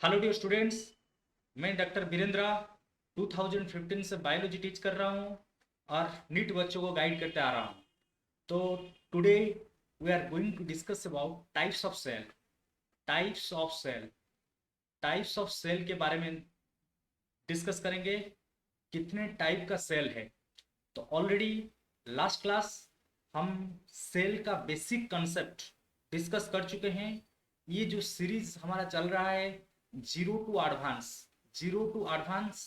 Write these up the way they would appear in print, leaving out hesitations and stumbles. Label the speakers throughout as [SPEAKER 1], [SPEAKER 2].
[SPEAKER 1] Hello dear students. मैं doctor Birendra 2015 से biology teach कर रहा हूँ और नीट बच्चों को गाइड करते आ रहा हूँ। तो today we are going to discuss about types of cell. Types of cell types of cell के बारे में डिस्कस करेंगे। कितने टाइप का सेल है। तो ऑलरेडी लास्ट क्लास हम सेल का बेसिक कंसेप्ट डिस्कस कर चुके हैं। ये जो सीरीज हमारा चल रहा है जीरो टू एडवांस,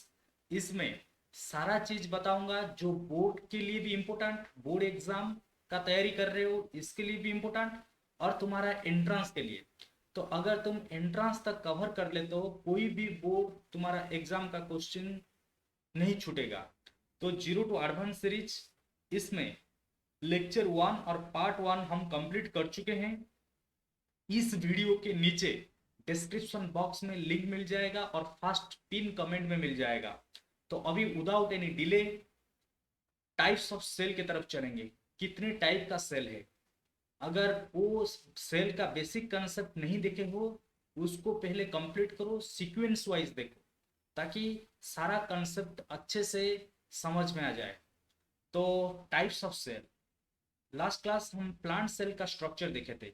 [SPEAKER 1] इसमें सारा चीज बताऊंगा जो बोर्ड के लिए भी इम्पोर्टेंट, बोर्ड एग्जाम का तैयारी कर रहे हो इसके लिए भी इम्पोर्टेंट, और तुम्हारा एंट्रेंस के लिए। तो अगर तुम एंट्रेंस तक कवर कर लेते हो कोई भी बोर्ड तुम्हारा एग्जाम का क्वेश्चन नहीं छूटेगा। तो जीरो टू एडवांस सीरीज, इसमें लेक्चर 1 और पार्ट 1 हम कंप्लीट कर चुके हैं। इस वीडियो के नीचे डिस्क्रिप्शन बॉक्स में लिंक मिल जाएगा और फर्स्ट पिन कमेंट में मिल जाएगा। तो अभी without any delay types of cell की तरफ चलेंगे। कितने टाइप का सेल है, अगर वो सेल का बेसिक कंसेप्ट नहीं देखे हो उसको पहले कंप्लीट करो, सीक्वेंस वाइज देखो ताकि सारा कंसेप्ट अच्छे से समझ में आ जाए। तो types of cell, last class हम प्लांट सेल का स्ट्रक्चर देखे थे।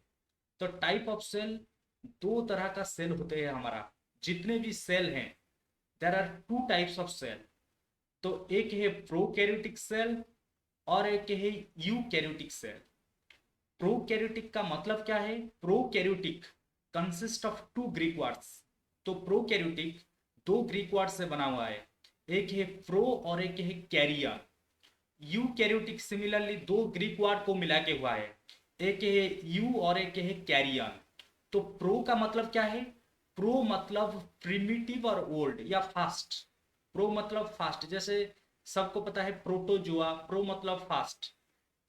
[SPEAKER 1] तो टाइप ऑफ सेल, दो तरह का सेल होते हैं हमारा। जितने भी सेल हैं there are two types of cell. तो एक है प्रोकैरियोटिक सेल और एक है यूकैरियोटिक सेल। प्रोकैरियोटिक का मतलब क्या है? Prokaryotic consist of two Greek words. तो प्रोकैरियोटिक दो ग्रीक वर्ड से बना हुआ है, एक है प्रो और एक है कैरिया। यूकैरियोटिक सिमिलरली दो ग्रीक वर्ड को मिला के हुआ है, एक है यू और एक है कैरियन। तो प्रो का मतलब क्या है? प्रो मतलब प्रिमिटिव और ओल्ड या फास्ट। प्रो मतलब फास्ट, जैसे सबको पता है प्रोटोजुआ, प्रो मतलब फास्ट।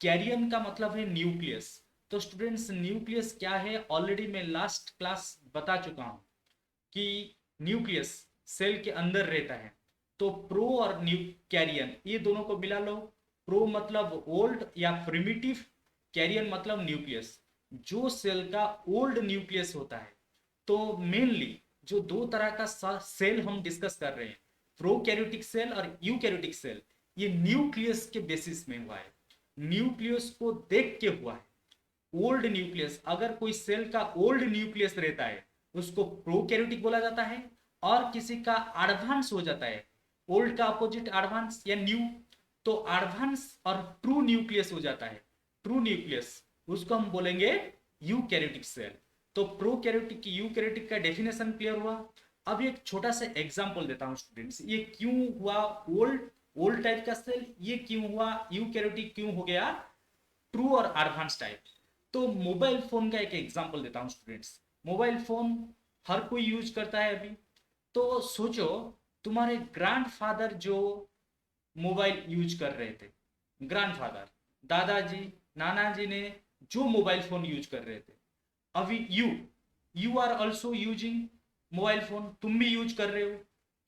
[SPEAKER 1] कैरियन का मतलब है न्यूक्लियस। तो स्टूडेंट्स न्यूक्लियस क्या है ऑलरेडी मैं लास्ट क्लास बता चुका हूं कि न्यूक्लियस सेल के अंदर रहता है। तो प्रो और न्यू कैरियन ये दोनों को मिला लो। प्रो मतलब ओल्ड या प्रिमिटिव, कैरियन मतलब न्यूक्लियस। जो सेल का ओल्ड न्यूक्लियस होता है, तो मेनली जो दो तरह का सेल हम डिस्कस कर रहे हैं, प्रोकैरियोटिक सेल और यूकैरियोटिक सेल, ये न्यूक्लियस के बेसिस में हुआ है, न्यूक्लियस को देख के हुआ है। ओल्ड न्यूक्लियस, अगर कोई सेल का ओल्ड न्यूक्लियस रहता है उसको प्रोकैरियोटिक बोला जाता है, और किसी का एडवांस हो जाता है, ओल्ड का अपोजिट एडवांस या न्यू, तो एडवांस और ट्रू न्यूक्लियस हो जाता है, ट्रू न्यूक्लियस, उसको हम बोलेंगे यूकैरियोटिक सेल। तो प्रोकैरियोटिक यूकैरियोटिक का डेफिनेशन क्लियर हुआ। अब एक छोटा सा एग्जांपल देता हूं स्टूडेंट्स, ये क्यों हुआ ओल्ड ओल्ड टाइप का सेल, ये क्यों हुआ यूकैरियोटिक, क्यों हो गया ट्रू और एडवांस टाइप। तो मोबाइल फोन का एक एग्जांपल देता हूं स्टूडेंट्स। मोबाइल फोन हर कोई यूज करता है अभी। तो सोचो तुम्हारे ग्रैंडफादर जो मोबाइल यूज कर रहे थे, ग्रैंडफादर, दादाजी, नाना जी ने जो मोबाइल फोन यूज कर रहे थे, अभी you are also using mobile phone, तुम भी यूज कर रहे हो।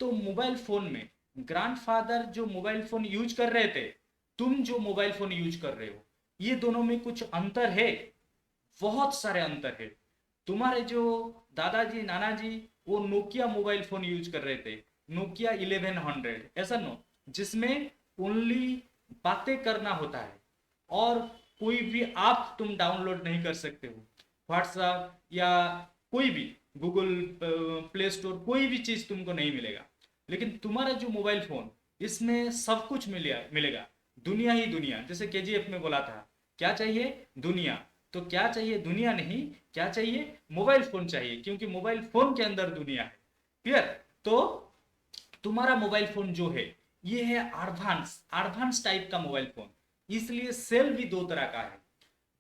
[SPEAKER 1] तो मोबाइल फोन में ग्रैंडफादर जो मोबाइल फोन यूज कर रहे थे, तुम जो मोबाइल फोन यूज कर रहे हो, ये दोनों में कुछ अंतर है, बहुत सारे अंतर है। तुम्हारे जो दादाजी नाना जी वो नोकिया मोबाइल फोन यूज कर रहे थे, नोकिया 1100, ऐसा नो, जिसमें ओनली बातें करना होता है और कोई भी ऐप तुम डाउनलोड नहीं कर सकते हो, व्हाट्सएप या कोई भी गूगल प्ले स्टोर, कोई भी चीज तुमको नहीं मिलेगा। लेकिन तुम्हारा जो मोबाइल फोन, इसमें सब कुछ मिलेगा, दुनिया ही दुनिया। जैसे केजीएफ में बोला था, क्या चाहिए? दुनिया। तो क्या चाहिए? दुनिया नहीं, क्या चाहिए? मोबाइल फोन चाहिए, क्योंकि मोबाइल फोन के अंदर दुनिया है। क्लियर? तो तुम्हारा मोबाइल फोन जो है ये है एडवांस एडवांस टाइप का मोबाइल फोन। इसलिए सेल भी दो तरह का है।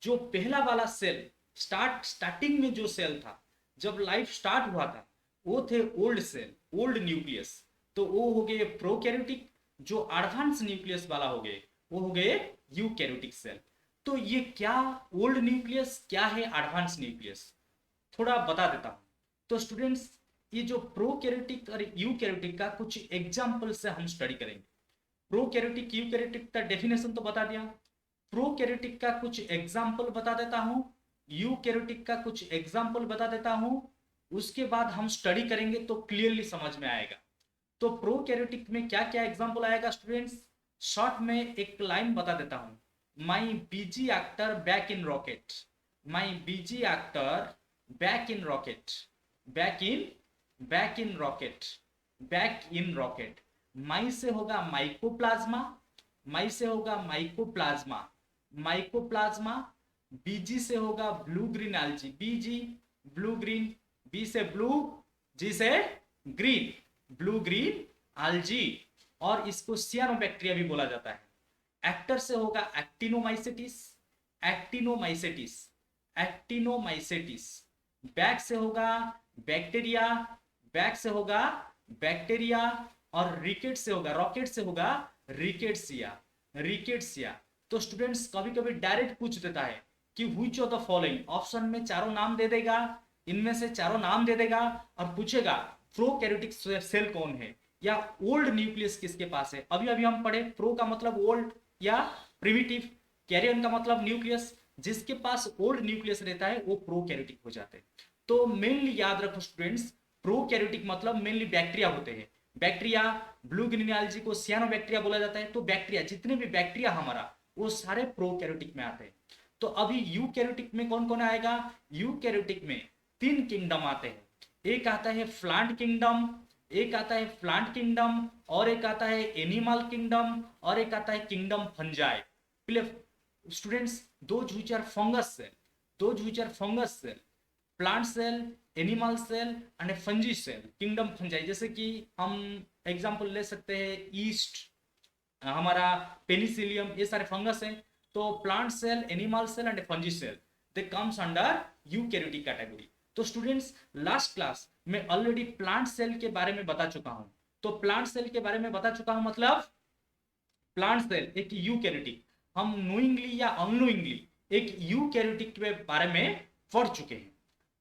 [SPEAKER 1] जो पहला वाला सेल, स्टार्टिंग में जो सेल था, जब लाइफ स्टार्ट हुआ था, वो थे ओल्ड सेल, ओल्ड न्यूक्लियस। तो वो हो गए प्रोकैरियोटिक। जो एडवांस न्यूक्लियस वाला हो गए वो हो गए यूकैरियोटिक सेल। तो ये क्या ओल्ड न्यूक्लियस, क्या है एडवांस न्यूक्लियस, थोड़ा बता देता हूं। तो स्टूडेंट्स, ये जो प्रोकैरियोटिक और यूकैरियोटिक का कुछ एग्जांपल से हम स्टडी करेंगे। प्रोकैरियोटिक यूकैरियोटिक का डेफिनेशन तो बता दिया, प्रोकैरियोटिक का कुछ एग्जांपल बता देता हूं, यूकैरियोटिक का कुछ एग्जांपल बता देता हूं, उसके बाद हम स्टडी करेंगे तो क्लियरली समझ में आएगा। तो प्रोकैरियोटिक में क्या क्या एग्जांपल आएगा स्टूडेंट्स, शॉर्ट में एक लाइन बता देता हूं। My BG actor back in rocket, my BG actor back in rocket, back in, back in rocket, back in rocket. My से होगा माइकोप्लाज्मा, माई से होगा माइकोप्लाज्मा, माइकोप्लाज्मा। बीजी से होगा ब्लू ग्रीन एल्जी, बीजी ब्लू ग्रीन, बी से ब्लू, जी से green, blue green algae. और इसको सियानोबैक्टीरिया भी बोला जाता है। एक्टर से होगा एक्टिनोमाइसेटिस, एक्टिनोमाइसेटिस, एक्टिनोमाइसेटिस। बैक से होगा बैक्टीरिया, बैक से होगा बैक्टीरिया। और रिकेट से होगा, रॉकेट से होगा रिकेट्सिया, रिकेट्सिया। तो स्टूडेंट्स कभी कभी डायरेक्ट पूछ देता है कि which of the following, option में चारों नाम दे देगा, इनमें से चारों नाम दे देगा और पूछेगा प्रोकैरियोटिक सेल कौन है या ओल्ड न्यूक्लियस किसके पास है। अभी अभी हम पढ़े प्रो का मतलब ओल्ड या प्रिमिटिव, कैरियन का मतलब न्यूक्लियस, जिसके पास ओल्ड न्यूक्लियस रहता है वो प्रोकैरियोटिक हो जाते हैं। तो मेनली याद रखो स्टूडेंट्स, प्रोकैरियोटिक मतलब मेनली बैक्टीरिया होते हैं। बैक्टीरिया, ब्लू ग्रीन एल्गी को सियानोबैक्टीरिया बोला जाता है। तो बैक्टीरिया, जितने भी बैक्टीरिया हमारा, वो सारे प्रोकैरियोटिक में आते हैं। तो अभी यूकैरियोटिक में कौन कौन आएगा, यूकैरियोटिक में 3 किंगडम आते हैं। एक आता है प्लांट किंगडम, एक आता है प्लांट किंगडम, और एक आता है एनिमल किंगडम, और एक आता है kingdom fungi. Students those which are fungus cell, those which are fungus cell, plant cell, animal cell and fungi cell, kingdom fungi. जैसे कि हम एग्जांपल ले सकते हैं ईस्ट, हमारा पेनिसिलियम, ये सारे फंगस हैं। तो plant cell, animal cell and fungi cell, they comes under eukaryotic category. तो स्टूडेंट्स लास्ट क्लास में ऑलरेडी प्लांट सेल के बारे में बता चुका हूं। तो प्लांट सेल के बारे में बता चुका हूं मतलब प्लांट सेल एक यूकैरियोटिक, हम नोइंगली या अननोइंगली एक यूकैरियोटिक के बारे में पढ़ चुके हैं।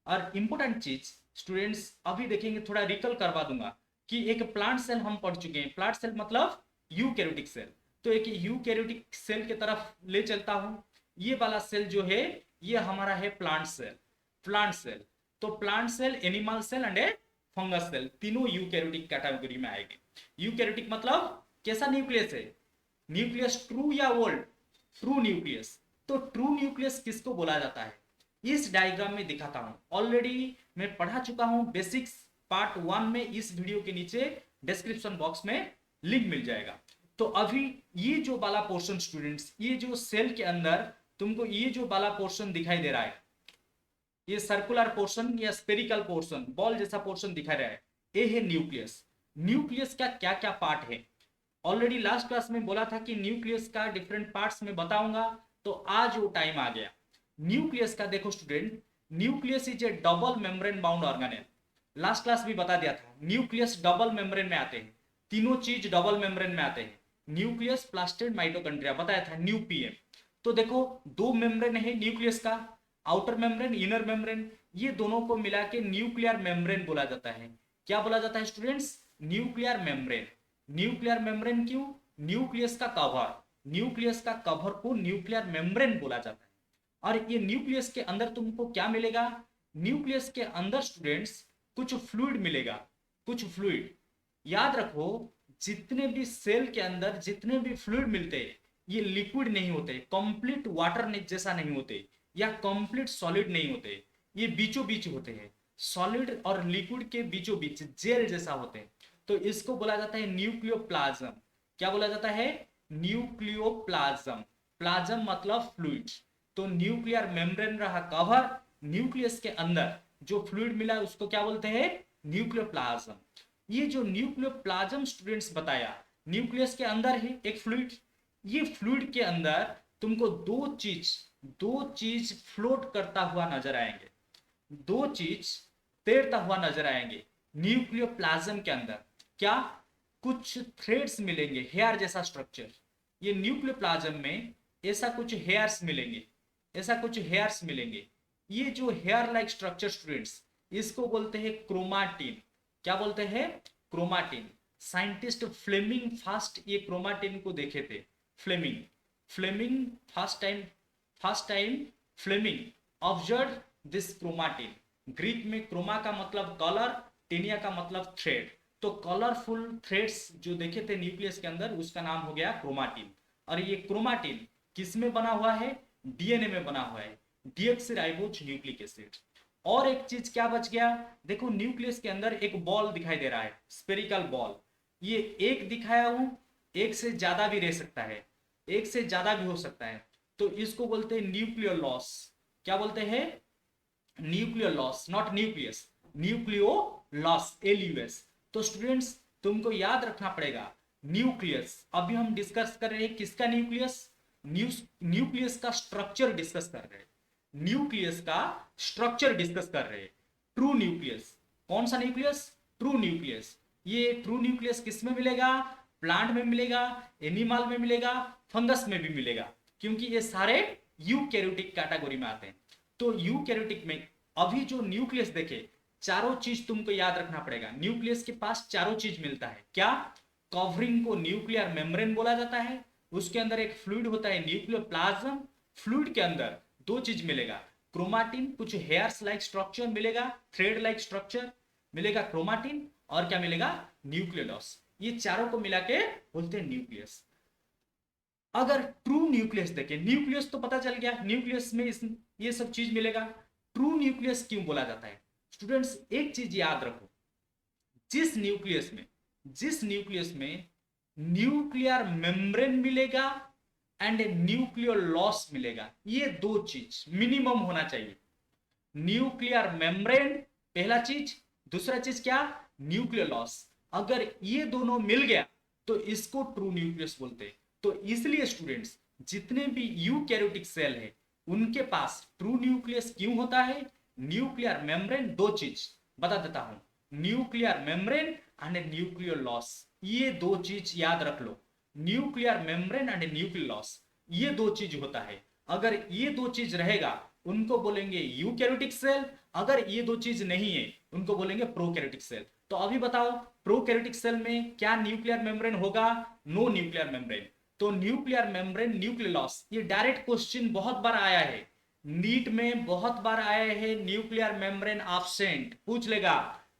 [SPEAKER 1] और इंपॉर्टेंट चीज स्टूडेंट्स अभी देखेंगे, थोड़ा रिकल करवा दूंगा कि एक प्लांट सेल हम पढ़ चुके हैं, प्लांट सेल मतलब यूकैरियोटिक सेल। तो एक यूकैरियोटिक सेल की तरफ ले चलता हूं। ये वाला सेल जो है ये हमारा है प्लांट सेल, प्लांट सेल। तो plant cell, animal cell and fungus cell, तीनों यूकैरियोटिक कैटेगरी में आएंगे। यूकैरियोटिक मतलब कैसा न्यूक्लियस है, न्यूक्लियस ट्रू या ओल्ड, ट्रू न्यूक्लियस। तो ट्रू न्यूक्लियस किसको बोला जाता है, इस डायग्राम में दिखाता हूं। ऑलरेडी मैं पढ़ा चुका हूं बेसिक्स पार्ट 1 में, इस वीडियो के नीचे डिस्क्रिप्शन बॉक्स में लिंक मिल जाएगा। तो अभी ये जो वाला पोर्शन स्टूडेंट्स, ये जो सेल के अंदर तुमको ये जो वाला पोर्शन दिखाई दे रहा है, ये सर्कुलर पोर्शन या स्पेरिकल पोर्शन, बॉल जैसा पोर्शन दिखा रहा है, ये है न्यूक्लियस। न्यूक्लियस का क्या क्या पार्ट है, ऑलरेडी लास्ट क्लास में बोला था कि न्यूक्लियस का डिफरेंट पार्ट्स में बताऊंगा, तो आज वो टाइम आ गया। न्यूक्लियस का देखो student, nucleus is A double membrane bound organelle. Last class भी बता दिया था, न्यूक्लियस डबल मेम्ब्रेन में आते हैं, तीनों चीज डबल मेम्ब्रेन में आते हैं, न्यूक्लियस, प्लास्टिड, माइटोकॉन्ड्रिया, बताया था न्यू पीएम। तो देखो दो मेम्ब्रेन है न्यूक्लियस का, आउटर मेम्ब्रेन, इनर मेम्ब्रेन, ये दोनों को मिला के न्यूक्लियर मेम्ब्रेन बोला जाता है। क्या बोला जाता है students, nuclear membrane. Nuclear membrane क्यों, न्यूक्लियस का कवर, न्यूक्लियस का कवर को न्यूक्लियर मेम्ब्रेन बोला जाता है। और ये न्यूक्लियस के अंदर तुमको क्या मिलेगा, न्यूक्लियस के अंदर स्टूडेंट्स कुछ फ्लूइड मिलेगा, कुछ फ्लूइड। याद रखो जितने भी सेल के अंदर जितने भी फ्लूइड मिलते हैं ये लिक्विड नहीं होते, कंप्लीट वाटर जैसा नहीं होते या कंप्लीट सॉलिड नहीं होते, ये बीचों बीच होते हैं, सॉलिड और लिक्विड के बीचों बीच जेल जैसा होते हैं। तो इसको बोला जाता है न्यूक्लियोप्लाज्म। क्या बोला जाता है, न्यूक्लियोप्लाज्म। प्लाज्म मतलब फ्लूइड। तो न्यूक्लियर मेम्ब्रेन रहा कवर, न्यूक्लियस के अंदर जो फ्लूइड मिला उसको क्या बोलते हैं, न्यूक्लियोप्लाज्म। ये जो न्यूक्लियोप्लाज्म स्टूडेंट्स बताया, न्यूक्लियस के अंदर है एक फ्लूइड, ये फ्लूइड के अंदर तुमको दो चीज फ्लोट करता हुआ नजर आएंगे, दो चीज तैरता हुआ नजर आएंगे न्यूक्लियोप्लाज्म के अंदर। क्या, कुछ थ्रेड्स मिलेंगे, हेयर जैसा स्ट्रक्चर, ये न्यूक्लियोप्लाज्म में ऐसा कुछ हेयर्स मिलेंगे, ऐसा कुछ हेयर्स मिलेंगे। ये जो हेयर लाइक स्ट्रक्चर स्टूडेंट्स, इसको बोलते हैं क्रोमाटिन। क्या बोलते हैं, क्रोमाटिन। साइंटिस्ट फ्लेमिंग फास्ट ये क्रोमाटिन को देखे थे, Flemming, first time Flemming observe this chromatin. Greek में क्रोमा का मतलब कलर, टेनिया का मतलब थ्रेड। तो कलरफुल थ्रेड्स जो देखे थे न्यूक्लियस के अंदर, उसका नाम हो गया क्रोमाटिन। और ये क्रोमाटिन किस में बना हुआ है? डीएनए में बना हुआ है, डीऑक्सीराइबोज न्यूक्लिक एसिड। और एक चीज क्या बच गया? देखो न्यूक्लियस के अंदर एक बॉल दिखाई दे रहा है, स्पेरिकल बॉल। ये एक दिखाया हूं, एक से ज्यादा भी रह सकता है, एक से ज्यादा भी हो सकता है। तो इसको बोलते हैं न्यूक्लियर लॉस। क्या बोलते हैं? Nucleolus, not nucleus, nucleolus, L U S. तो स्टूडेंट्स तुमको याद रखना पड़ेगा न्यूक्लियस। अभी हम डिस्कस कर रहे हैं किसका न्यूक्लियस? न्यूक्लियस का स्ट्रक्चर डिस्कस कर रहे हैं, न्यूक्लियस का स्ट्रक्चर डिस्कस कर रहे हैं। ट्रू न्यूक्लियस, कौन सा न्यूक्लियस? True nucleus. ये ट्रू न्यूक्लियस किस में मिलेगा? प्लांट में मिलेगा, एनिमल में मिलेगा, फंगस में भी मिलेगा, क्योंकि ये सारे यूकैरियोटिक कैटेगरी में आते हैं। तो यूकैरियोटिक में अभी जो न्यूक्लियस देखे, चारों चीज तुमको याद रखना पड़ेगा। न्यूक्लियस के पास चारों चीज मिलता है। क्या? कवरिंग को न्यूक्लियर मेम्ब्रेन बोला जाता है, उसके अंदर एक फ्लूइड होता है न्यूक्लियर प्लाज्म। फ्लूइड के अंदर दो चीज मिलेगा, क्रोमाटिन, कुछ हेयर्स लाइक स्ट्रक्चर मिलेगा, थ्रेड लाइक स्ट्रक्चर मिलेगा क्रोमाटिन, और क्या मिलेगा? न्यूक्लियोलस। ये चारों को मिला के बोलते हैं न्यूक्लियस। अगर ट्रू न्यूक्लियस देखें, न्यूक्लियस तो पता चल गया, न्यूक्लियस में ये सब चीज मिलेगा। ट्रू न्यूक्लियस क्यों बोला जाता है? स्टूडेंट्स एक चीज याद रखो, जिस न्यूक्लियस में न्यूक्लियर मेम्ब्रेन मिलेगा एंड न्यूक्लियर लॉस मिलेगा, ये दो चीज मिनिमम होना चाहिए। न्यूक्लियर मेम्ब्रेन पहला चीज, दूसरा चीज क्या? Nuclear loss. अगर ये दोनों मिल गया तो इसको ट्रू न्यूक्लियस बोलते हैं। तो इसलिए स्टूडेंट्स जितने भी यूकैरियोटिक सेल है उनके पास ट्रू न्यूक्लियस क्यों होता है? न्यूक्लियर मेम्ब्रेन, दो चीज बता देता हूं, nuclear membrane and nuclear loss. ये दो चीज याद रख लो, nuclear membrane and nuclear loss, ये दो चीज होता है। अगर ये दो चीज रहेगा उनको बोलेंगे यूकैरियोटिक सेल, अगर ये दो चीज नहीं है उनको बोलेंगे प्रोकैरियोटिक सेल। तो अभी बताओ प्रोकैरियोटिक सेल में क्या न्यूक्लियर मेम्ब्रेन होगा? No nuclear membrane. तो न्यूक्लियर मेम्ब्रेन, न्यूक्लियर लॉस, ये डायरेक्ट क्वेश्चन बहुत बार आया है, नीट में बहुत बार आया है। न्यूक्लियर मेम्ब्रेन एब्सेंट पूछ लेगा,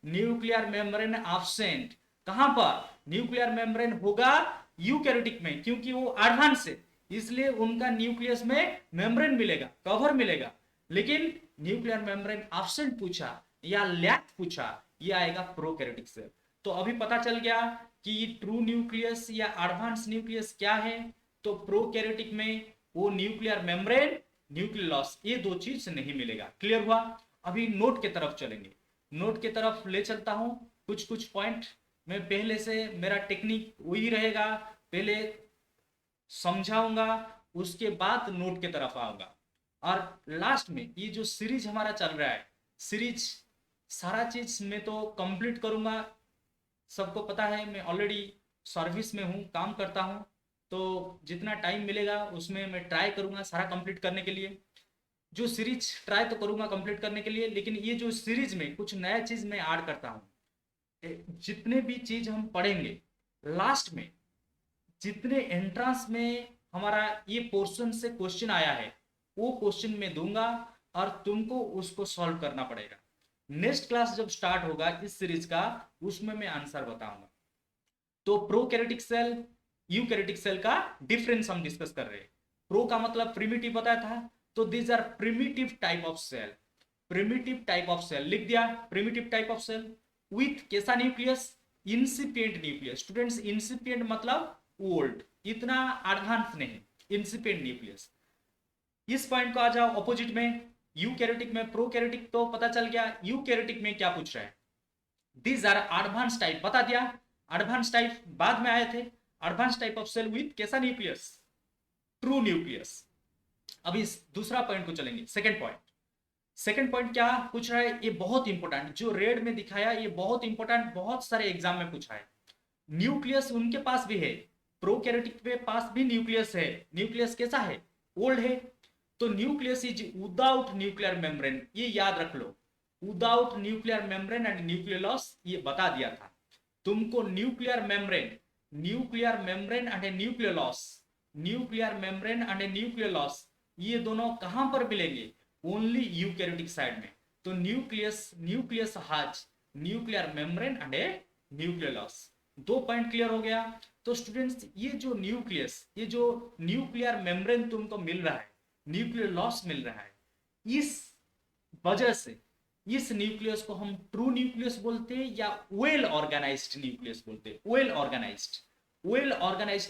[SPEAKER 1] न्यूक्लियर मेम्ब्रेन एब्सेंट कहां पर? न्यूक्लियर मेम्ब्रेन होगा यूकैरियोटिक में, क्योंकि वो एडवांस है, इसलिए उनका न्यूक्लियस में मेम्ब्रेन मिलेगा, कवर मिलेगा। लेकिन न्यूक्लियर मेम्ब्रेन एब्सेंट पूछा या लैक पूछा, ये आएगा प्रोकैरियोटिक सेल। तो अभी पता चल गया कि ट्रू न्यूक्लियस या एडवांस न्यूक्लियस क्या है। तो प्रोकैरियोटिक में वो न्यूक्लियर मेम्ब्रेन, न्यूक्लियर लॉस, ये दो चीज नहीं मिलेगा। क्लियर हुआ? अभी नोट की तरफ चलेंगे, नोट की तरफ ले चलता हूं कुछ कुछ पॉइंट। मैं पहले से मेरा टेक्निक वही रहेगा, पहले समझाऊंगा उसके बाद नोट की तरफ आऊंगा। और लास्ट में ये जो सीरीज हमारा चल रहा है, सीरीज सारा चीज मैं तो कंप्लीट करूंगा। सबको पता है मैं ऑलरेडी सर्विस में हूँ, काम करता हूँ, तो जितना टाइम मिलेगा उसमें मैं ट्राई करूंगा सारा कंप्लीट करने के लिए। जो सीरीज ट्राई तो करूंगा कंप्लीट करने के लिए, लेकिन ये जो सीरीज में कुछ नया चीज मैं ऐड करता हूँ। जितने भी चीज हम पढ़ेंगे लास्ट में, जितने एंट्रेंस में हमारा ये पोर्शन से क्वेश्चन आया है वो क्वेश्चन मैं दूंगा और तुमको उसको सॉल्व करना पड़ेगा। नेक्स्ट क्लास जब स्टार्ट होगा इस सीरीज का, उसमें मैं आंसर बताऊंगा। तो प्रोकैरियोटिक सेल, यूकैरियोटिक सेल का डिफरेंस हम डिस्कस कर रहे हैं। प्रो का मतलब प्रिमिटिव बताया था, तो these are primitive type of cell. Primitive type of cell लिख दिया, primitive type of cell with कैसा nucleus? Incipient nucleus. Students incipient मतलब ओल्ड, इतना एडवांस नहीं, इंसिपिएंट न्यूक्लियस। इस पॉइंट को आ जाओ ऑपोजिट में, यूकैरियोटिक में, प्रोकैरियोटिक तो पता चल गया। यूकैरियोटिक में क्या पूछ रहा है? दीज आर एडवांस टाइप, बता दिया। एडवांस टाइप बाद में आए थे, advance type of cell with कैसा न्यूक्लियस? True nucleus. अभी दूसरा पॉइंट को चलेंगे, सेकंड पॉइंट। सेकंड पॉइंट क्या पूछ रहा है? ये बहुत इंपॉर्टेंट, जो रेड में दिखाया ये बहुत इंपॉर्टेंट, बहुत सारे एग्जाम में पूछा है। न्यूक्लियस उनके पास भी है, प्रोकैरियोटिक के पास भी न्यूक्लियस है। न्यूक्लियस कैसा है? ओल्ड है। तो nucleus is without nuclear membrane, ये याद रख लो, without nuclear membrane and nuclear loss, ये बता दिया था तुमको। Nuclear membrane, nuclear membrane and nucleolus, nuclear membrane and nuclear loss, ये दोनों कहां पर मिलेंगे? ओनली यूकैरियोटिक साइड में। तो nucleus has nuclear membrane and A nucleolus. 2 point clear हो गया। तो स्टूडेंट्स ये जो न्यूक्लियर मेम्ब्रेन तुमको मिल रहा है, न्यूक्लियोलस मिल रहा है, इस वजह से इस न्यूक्लियस को हम ट्रू न्यूक्लियस बोलते हैं या वेल ऑर्गेनाइज्ड न्यूक्लियस बोलते हैं। Well organised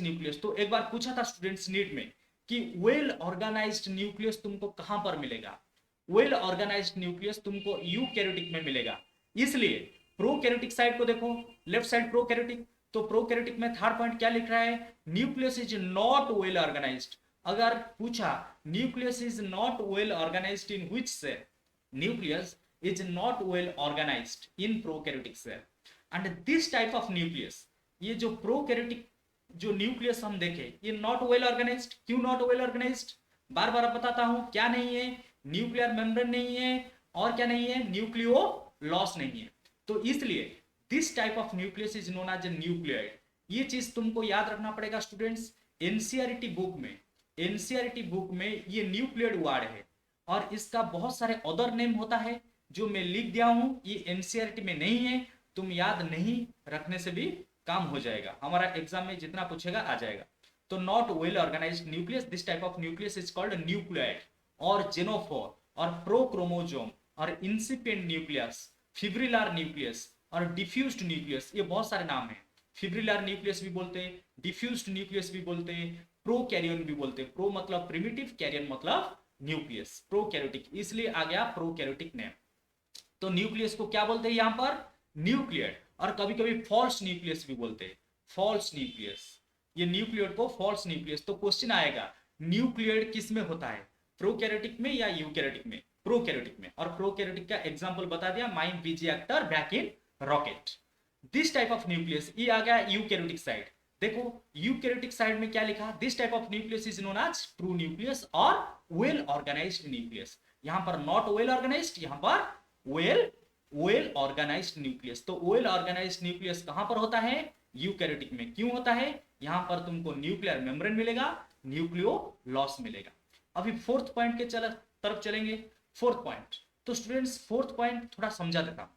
[SPEAKER 1] nucleus. तो एक बार पूछा था स्टूडेंट्स नीट में कि वेल ऑर्गेनाइज्ड न्यूक्लियस तुमको कहां पर मिलेगा? वेल ऑर्गेनाइज्ड न्यूक्लियस तुमको यूकैरियोटिक में मिलेगा। इसलिए प्रोकैरियोटिक साइड को देखो, लेफ्ट साइड प्रोकैरियोटिक, तो प्रोकैरियोटिक में थर्ड पॉइंट क्या लिख रहा है? Nucleus is not well organised. अगर पूछा nucleus is not well organised in which cell, nucleus is not well organized in prokaryotic cell and this type of nucleus, ये जो प्रोकैरियोटिक जो न्यूक्लियस हम देखे ये नॉट वेल ऑर्गेनाइज्ड। क्यों not well organised? बार बार बताता हूं, क्या नहीं है? न्यूक्लियर मेम्ब्रेन नहीं है, और क्या नहीं है? न्यूक्लियोलस नहीं है। तो इसलिए this type of nucleus is known as a nucleoid. ये चीज तुमको याद रखना पड़ेगा स्टूडेंट्स। एनसीईआरटी बुक में ये न्यूक्लियोइड वर्ड है और इसका बहुत सारे अदर नेम होता है जो मैं लिख दिया हूं। ये एनसीईआरटी में नहीं है, तुम याद नहीं रखने से भी काम हो जाएगा, हमारा एग्जाम में जितना पूछेगा आ जाएगा। तो not well organised nucleus, this type of nucleus is called nucleoid और जेनोफोर और प्रोक्रोमोसोम और इंसिपिएंट न्यूक्लियस, फिब्रिलर न्यूक्लियस और डिफ्यूज्ड न्यूक्लियस, ये बहुत सारे नाम हैं। फिब्रिलर न्यूक्लियस भी बोलते हैं, डिफ्यूज्ड न्यूक्लियस भी बोलते हैं, प्रोकैरियन भी बोलते हैं। प्रो मतलब प्रिमिटिव, कैरियन मतलब न्यूक्लियस, प्रोकैरियोटिक, इसलिए आ गया प्रोकैरियोटिक नेम। तो न्यूक्लियस को क्या बोलते हैं यहां पर? न्यूक्लियोइड। और कभी कभी फॉल्स न्यूक्लियस भी बोलते हैं, फॉल्स न्यूक्लियस। ये न्यूक्लियोइड को फॉल्स न्यूक्लियस। तो क्वेश्चन आएगा न्यूक्लियोइड किस में होता है, प्रोकैरियोटिक में या यूकैरियोटिक में? प्रोकैरियोटिक में। और प्रोकैरियोटिक का एग्जांपल बता दिया, mine reactor back in rocket. This type of nucleus, ये आ गया यूकैरियोटिक साइड। देखो यूकैरियोटिक साइड में क्या लिखा? This type of nucleus is known as true nucleus और वेल ऑर्गेनाइज्ड न्यूक्लियस। यहां पर नॉट वेल ऑर्गेनाइज्ड, यहां पर वेल ऑर्गेनाइज्ड न्यूक्लियस। तो वेल ऑर्गेनाइज्ड न्यूक्लियस कहां पर होता है? यूकैरियोटिक में। क्यों होता है? यहां पर तुमको न्यूक्लियर मेम्ब्रेन मिलेगा, न्यूक्लियोलस मिलेगा। अभी फोर्थ पॉइंट के तरफ चलेंगे। फोर्थ पॉइंट, तो स्टूडेंट्स फोर्थ पॉइंट थोड़ा समझा देता हूं।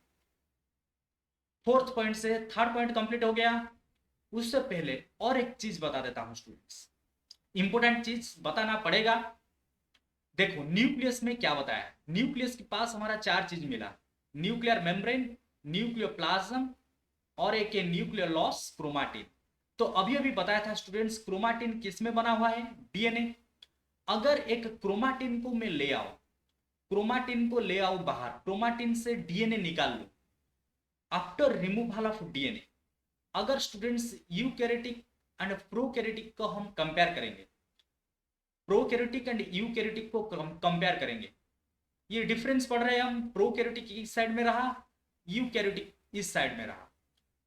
[SPEAKER 1] फोर्थ पॉइंट से थर्ड पॉइंट कंप्लीट हो गया। उससे पहले और एक चीज बता देता हूं स्टूडेंट्स, इंपॉर्टेंट चीज बताना पड़ेगा। देखो न्यूक्लियस में क्या बताया? न्यूक्लियस के पास हमारा 4 चीज मिला, न्यूक्लियर मेम्ब्रेन, न्यूक्लियोप्लाज्म और एक न्यूक्लियोलस, क्रोमाटिन। तो अभी अभी बताया था स्टूडेंट्स, क्रोमाटिन किस में बना हुआ है? डीएनए। अगर एक क्रोमाटिन को मैं ले आऊं, क्रोमाटिन को ले आऊं बाहर, क्रोमाटिन से डीएनए निकाल लूं, आफ्टर रिमूवल ऑफ डीएनए, अगर स्टूडेंट्स यूकैरियोटिक एंड प्रोकैरियोटिक को हम कंपेयर करेंगे, प्रोकैरियोटिक एंड यूकैरियोटिक को कंपेयर करेंगे, ये डिफरेंस पढ़ रहे हैं हम, प्रोकैरियोटिक इस साइड में रहा, यूकैरियोटिक इस साइड में रहा।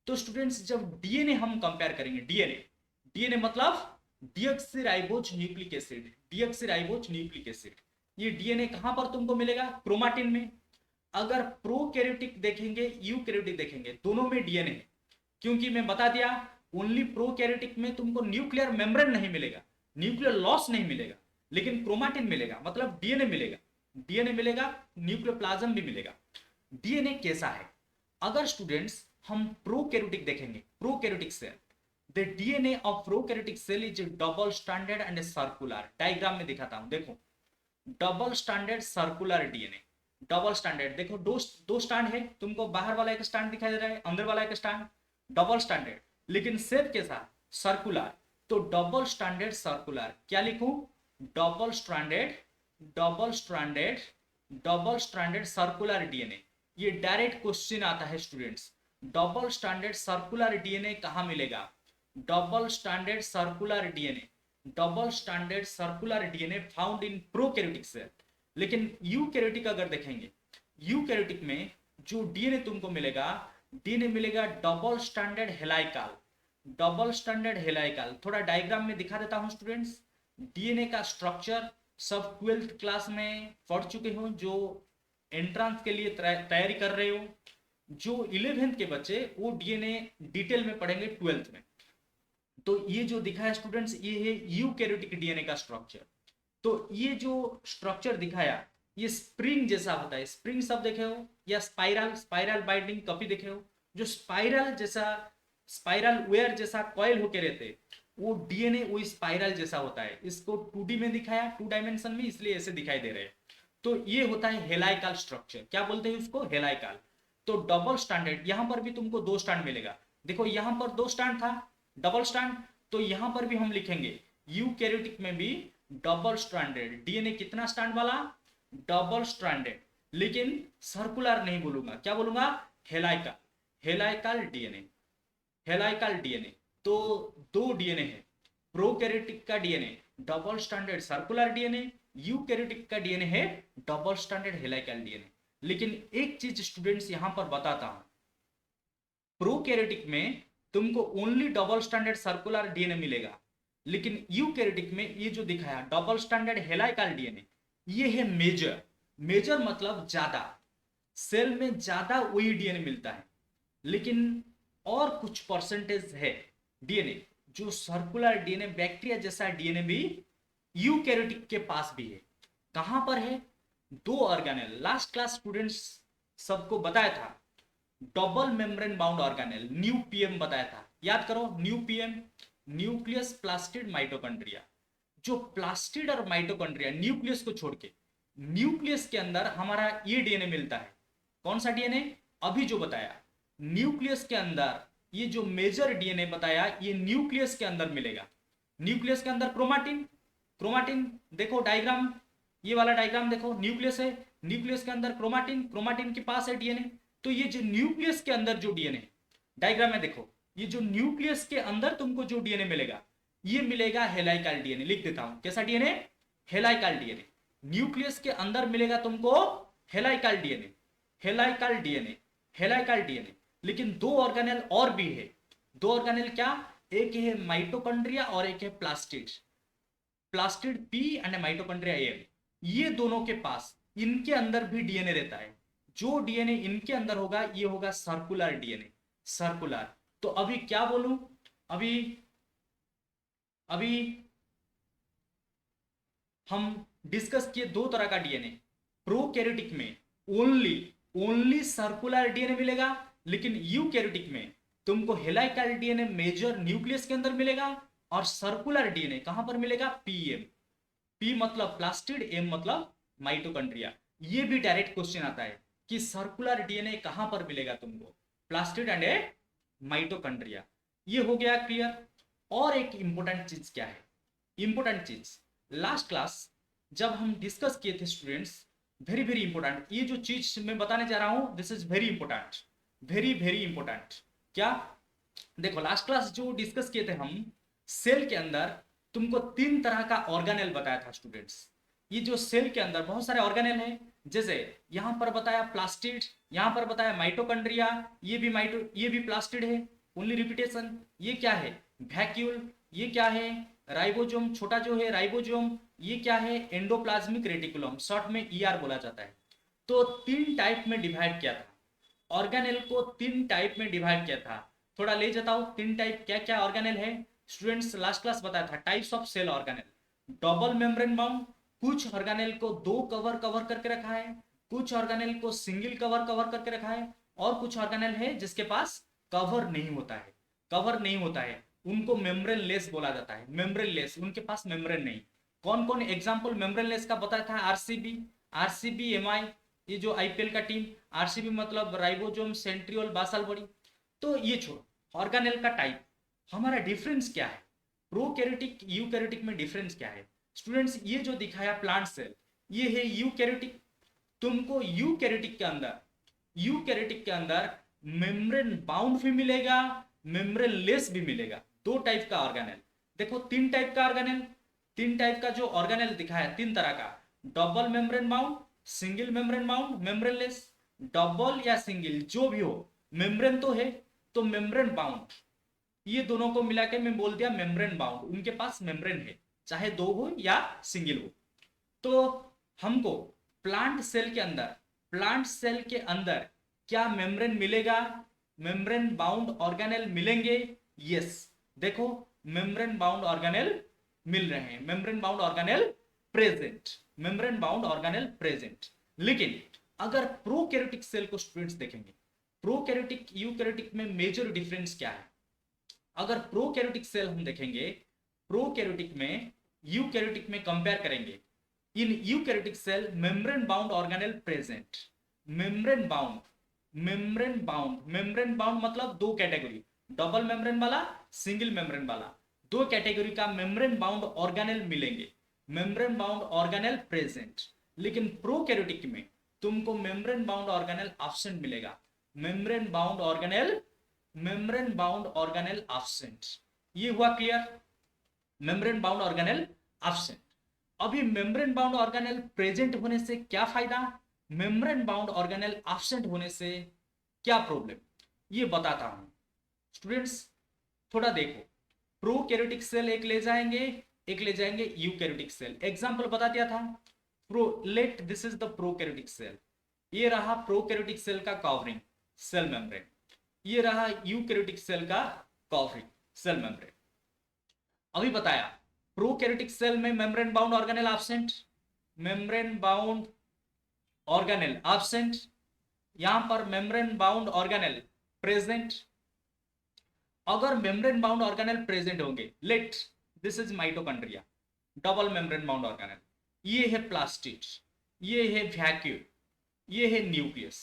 [SPEAKER 1] तो स्टूडेंट्स जब डीएनए हम कंपेयर करेंगे, डीएनए मतलब deoxyribose nucleic acid, deoxyribose nucleic acid, ये डीएनए कहां पर तुमको मिलेगा? क्रोमाटिन में। अगर प्रोकैरियोटिक देखेंगे, यूकैरियोटिक देखेंगे, दोनों में डीएनए है। क्योंकि मैं बता दिया ओनली प्रोकैरियोटिक में तुमको न्यूक्लियर मेम्ब्रेन नहीं मिलेगा, न्यूक्लियोलस नहीं मिलेगा, लेकिन क्रोमाटिन मिलेगा, मतलब डीएनए मिलेगा, न्यूक्लियोप्लाज्म भी मिलेगा। डीएनए कैसा है? अगर स्टूडेंट्स हम प्रोकैरियोटिक देखेंगे, prokaryotic cell, the DNA of prokaryotic cell is double standard and circular. Diagram में दिखाता हूं, देखो double standard circular DNA. Double standard देखो, दो स्टैंड है, तुमको बाहर वाला एक स्टैंड दिखाई दे रहा है, अंदर वाला एक स्टैंड, डबल स्टैंडर्ड, लेकिन शेप कैसा? सर्कुलर। तो डबल स्टैंडर्ड सर्कुलर, क्या लिखूं? Double standard circular DNA. ये डायरेक्ट क्वेश्चन आता है students, double standard circular DNA कहां मिलेगा? Double standard circular DNA found in prokaryotic cell. लेकिन यूकैरियोटिक अगर देखेंगे, यूकैरियोटिक में जो डीएनए तुमको मिलेगा, डीएनए मिलेगा डबल स्टैंडर्ड हेलाइकल। थोड़ा डायग्राम में दिखा देता हूं स्टूडेंट्स। डीएनए का स्ट्रक्चर सब 12th क्लास में पढ़ चुके हो, जो एंट्रेंस के लिए तैयारी कर रहे हो। जो 11th के बच्चे वो डीएनए डिटेल में पढ़ेंगे 12th में। तो ये जो दिखा है स्टूडेंट्स, ये है यूकैरियोटिक डीएनए का स्ट्रक्चर। तो ये जो स्ट्रक्चर दिखाया, ये स्प्रिंग जैसा होता है, स्प्रिंग सब देखे हो, या स्पाइरल, स्पाइरल बाइंडिंग कभी देखे हो, जो स्पाइरल जैसा, स्पाइरल वेयर जैसा कॉइल होके रहते, वो डीएनए वो स्पाइरल जैसा होता है। इसको 2D में दिखाया, 2 डायमेंशन में, इसलिए ऐसे दिखाई दे रहे हैं। तो ये होता है हेलाइकल स्ट्रक्चर। क्या बोलते हैं उसको? हेलाइकल। तो डबल स्टैंडर्ड, यहां पर भी तुमको 2 स्टैंड मिलेगा। देखो यहां पर 2 स्टैंड था, डबल स्टैंड, तो यहां पर भी हम लिखेंगे यूकैरियोटिक में भी डबल स्टैंडर्ड डीएनए। कितना स्टैंड वाला? Double stranded. लेकिन सर्कुलर नहीं बोलूंगा, क्या बोलूंगा? हेलाइकल, हेलाइकल डीएनए, हेलाइकल डीएनए। तो 2 डीएनए है। प्रोकैरियोटिक का DNA double standard circular DNA, eukaryotic का डीएनए है डबल स्टैंडर्ड हेलाइकल डीएनए। लेकिन एक चीज स्टूडेंट्स यहां पर बताता हूं, प्रोकैरियोटिक में तुमको only double standard circular DNA मिलेगा, लेकिन यूकैरियोटिक में ये जो दिखाया डबल स्टैंडर्ड हेलाइकल डीएनए, ये है मेजर। मेजर मतलब ज्यादा, सेल में ज्यादा वही डीएनए मिलता है। लेकिन और कुछ परसेंटेज है डीएनए, जो सर्कुलर डीएनए बैक्टीरिया जैसा डीएनए भी यूकैरियोटिक के पास भी है। कहां पर है? 2 ऑर्गेनेल, लास्ट क्लास स्टूडेंट्स सबको बताया था, double membrane bound organelle, new PM बताया था, याद करो, new PM, nucleus plastid mitochondria. जो प्लास्टिड और माइटोकॉन्ड्रिया, न्यूक्लियस को छोड़ के, न्यूक्लियस के अंदर हमारा ये डीएनए मिलता है। कौन सा डीएनए? अभी जो बताया, न्यूक्लियस के अंदर ये जो मेजर डीएनए बताया, ये न्यूक्लियस के अंदर मिलेगा। न्यूक्लियस के अंदर क्रोमाटिन, क्रोमाटिन देखो डायग्राम, ये वाला डायग्राम देखो, न्यूक्लियस है, न्यूक्लियस के अंदर क्रोमाटिन, क्रोमाटिन के पास है डीएनए। तो ये जो न्यूक्लियस के अंदर जो डीएनए, डायग्राम में देखो, ये जो न्यूक्लियस के अंदर तुमको जो डीएनए मिलेगा, ये मिलेगा हेलाइकल डीएनए। लिख देता हूं, कैसा डीएनए? हेलाइकल डीएनए। न्यूक्लियस के अंदर मिलेगा तुमको हेलाइकल डीएनए, हेलाइकल डीएनए, हेलाइकल डीएनए। लेकिन 2 ऑर्गेनेल और भी है। 2 ऑर्गेनेल क्या? एक है माइटोकॉन्ड्रिया और एक है plastid, plastid P and mitochondria M. ये दोनों के पास, इनके अंदर भी डीएनए रहता है। जो डीएनए इनके अंदर होगा, ये होगा सर्कुलर डीएनए, सर्कुलर। तो अभी क्या बोलूं? अभी अभी हम डिस्कस किए 2 तरह का डीएनए। प्रोकैरियोटिक में ओनली ओनली सर्कुलर डीएनए मिलेगा, लेकिन यूकैरियोटिक में तुमको हेलाइकल डीएनए मेजर न्यूक्लियस के अंदर मिलेगा, और सर्कुलर डीएनए कहां पर मिलेगा? पीएम। पी मतलब प्लास्टिड, एम मतलब माइटोकॉन्ड्रिया। ये भी डायरेक्ट क्वेश्चन आता है कि सर्कुलर डीएनए कहां पर मिलेगा तुमको? Plastid and A mitochondria. ये हो गया क्लियर। और एक इंपॉर्टेंट चीज क्या है? इंपॉर्टेंट चीज, लास्ट क्लास जब हम डिस्कस किए थे स्टूडेंट्स, वेरी वेरी इंपॉर्टेंट, ये जो चीज मैं बताने जा रहा हूं, this is very important, very very important. क्या? देखो लास्ट क्लास जो डिस्कस किए थे हम, सेल के अंदर तुमको 3 तरह का ऑर्गेनेल बताया था स्टूडेंट्स। ये जो सेल के अंदर बहुत सारे ऑर्गेनेल हैं, जैसे यहां पर बताया प्लास्टिड, यहां पर बताया माइटोकॉन्ड्रिया, ये भी प्लास्टिड है, ओनली रिपीटेशन। ये क्या है? वैक्यूल। ये क्या है? राइबोसोम, छोटा जो है राइबोसोम। ये क्या है? एंडोप्लाज्मिक रेटिकुलम, शॉर्ट में ईआर बोला जाता है। तो 3 टाइप में डिवाइड किया था ऑर्गेनेल को, 3 टाइप में डिवाइड किया था। थोड़ा ले जाता हूं, 3 टाइप क्या क्या ऑर्गेनेल है स्टूडेंट्स। लास्ट क्लास बताया था types of cell organelle. Double membrane bound, कुछ ऑर्गेनेल को 2 कवर कवर करके रखा है, कुछ ऑर्गेनेल को सिंगल कवर कवर करके रखा है, और कुछ ऑर्गेनेल है जिसके पास कवर नहीं होता है, कवर नहीं होता है, उनको मेम्ब्रेन लेस बोला जाता है। मेम्ब्रेन लेस, उनके पास मेम्ब्रेन नहीं। कौन कौन एग्जाम्पल मेम्ब्रेन लेस का बताया था? आरसीबी, आरसीबी एमआई, ये जो आईपीएल का टीम, आरसीबी मतलब राइबोसोम सेंट्रियोल बासल बॉडी। तो ये छोड़ो, ऑर्गेनेल का टाइप, हमारा डिफरेंस क्या है? प्रोकैरियोटिक यूकैरियोटिक में डिफरेंस क्या है स्टूडेंट्स? ये जो दिखाया प्लांट सेल, ये है यूकैरियोटिक। तुमको यूकैरियोटिक के अंदर, यूकैरियोटिक के अंदर मेम्ब्रेन बाउंड भी मिलेगा, मेम्ब्रेन लेस भी मिलेगा। 2 टाइप का ऑर्गेनेल। देखो 3 टाइप का ऑर्गेनेल, 3 टाइप का जो ऑर्गेनेल दिखाया 3 तरह का, double membrane bound, single membrane bound, membrane less. Double या सिंगल जो भी हो, मेम्ब्रेन तो है, तो मेम्ब्रेन बाउंड, ये दोनों को मिला के मैं बोल दिया मेम्ब्रेन बाउंड। उनके पास मेम्ब्रेन है, चाहे 2 हो या सिंगल हो। तो हमको प्लांट सेल के अंदर, प्लांट सेल के अंदर क्या मेम्ब्रेन मिलेगा? मेम्ब्रेन बाउंड ऑर्गेनेल मिलेंगे। यस, देखो मेम्ब्रेन बाउंड ऑर्गेनेल मिल रहे हैं, membrane bound organelle present. Membrane bound organelle present. लेकिन अगर प्रोकैरियोटिक सेल को स्टूडेंट्स देखेंगे, प्रोकैरियोटिक यूकैरियोटिक में मेजर डिफरेंस क्या है? अगर प्रोकैरियोटिक सेल हम देखेंगे, प्रोकैरियोटिक में यूकैरियोटिक में कंपेयर करेंगे, in eukaryotic cell membrane bound organelle present. Membrane bound, membrane bound मतलब दो कैटेगरी, डबल मेम्ब्रेन वाला, सिंगल मेम्ब्रेन वाला, दो कैटेगरी का मेम्ब्रेन बाउंड ऑर्गेनेल मिलेंगे, मेम्ब्रेन बाउंड ऑर्गेनेल प्रेजेंट। लेकिन प्रोकैरियोटिक में तुमको मेम्ब्रेन बाउंड ऑर्गेनेल एब्सेंट मिलेगा, membrane bound organelle, membrane bound organelle absent. ये हुआ clear? Membrane bound organelle absent. अभी मेम्ब्रेन बाउंड ऑर्गेनेल प्रेजेंट होने से क्या फायदा, मेम्ब्रेन बाउंड ऑर्गेनेल एब्सेंट होने से क्या प्रॉब्लम, ये बताता हूं स्टूडेंट्स। थोड़ा देखो, प्रोकैरियोटिक सेल एक ले जाएंगे, एक ले जाएंगे यूकैरियोटिक सेल। एग्जांपल बता दिया था, let this is the prokaryotic cell, ये रहा प्रोकैरियोटिक सेल का कवरिंग सेल मेम्ब्रेन, ये रहा यूकैरियोटिक सेल का कवरिंग सेल मेम्ब्रेन। अभी बताया प्रोकैरियोटिक सेल में membrane bound organelle absent, membrane bound organelle absent, यहां पर मेम्ब्रेन बाउंड ऑर्गेनेल प्रेजेंट। अगर मेम्ब्रेन बाउंड ऑर्गेनेल प्रेजेंट होंगे, let this is mitochondria, double membrane bound organelle, ये है प्लास्टिड, ये है वैक्यूल, ये है न्यूक्लियस।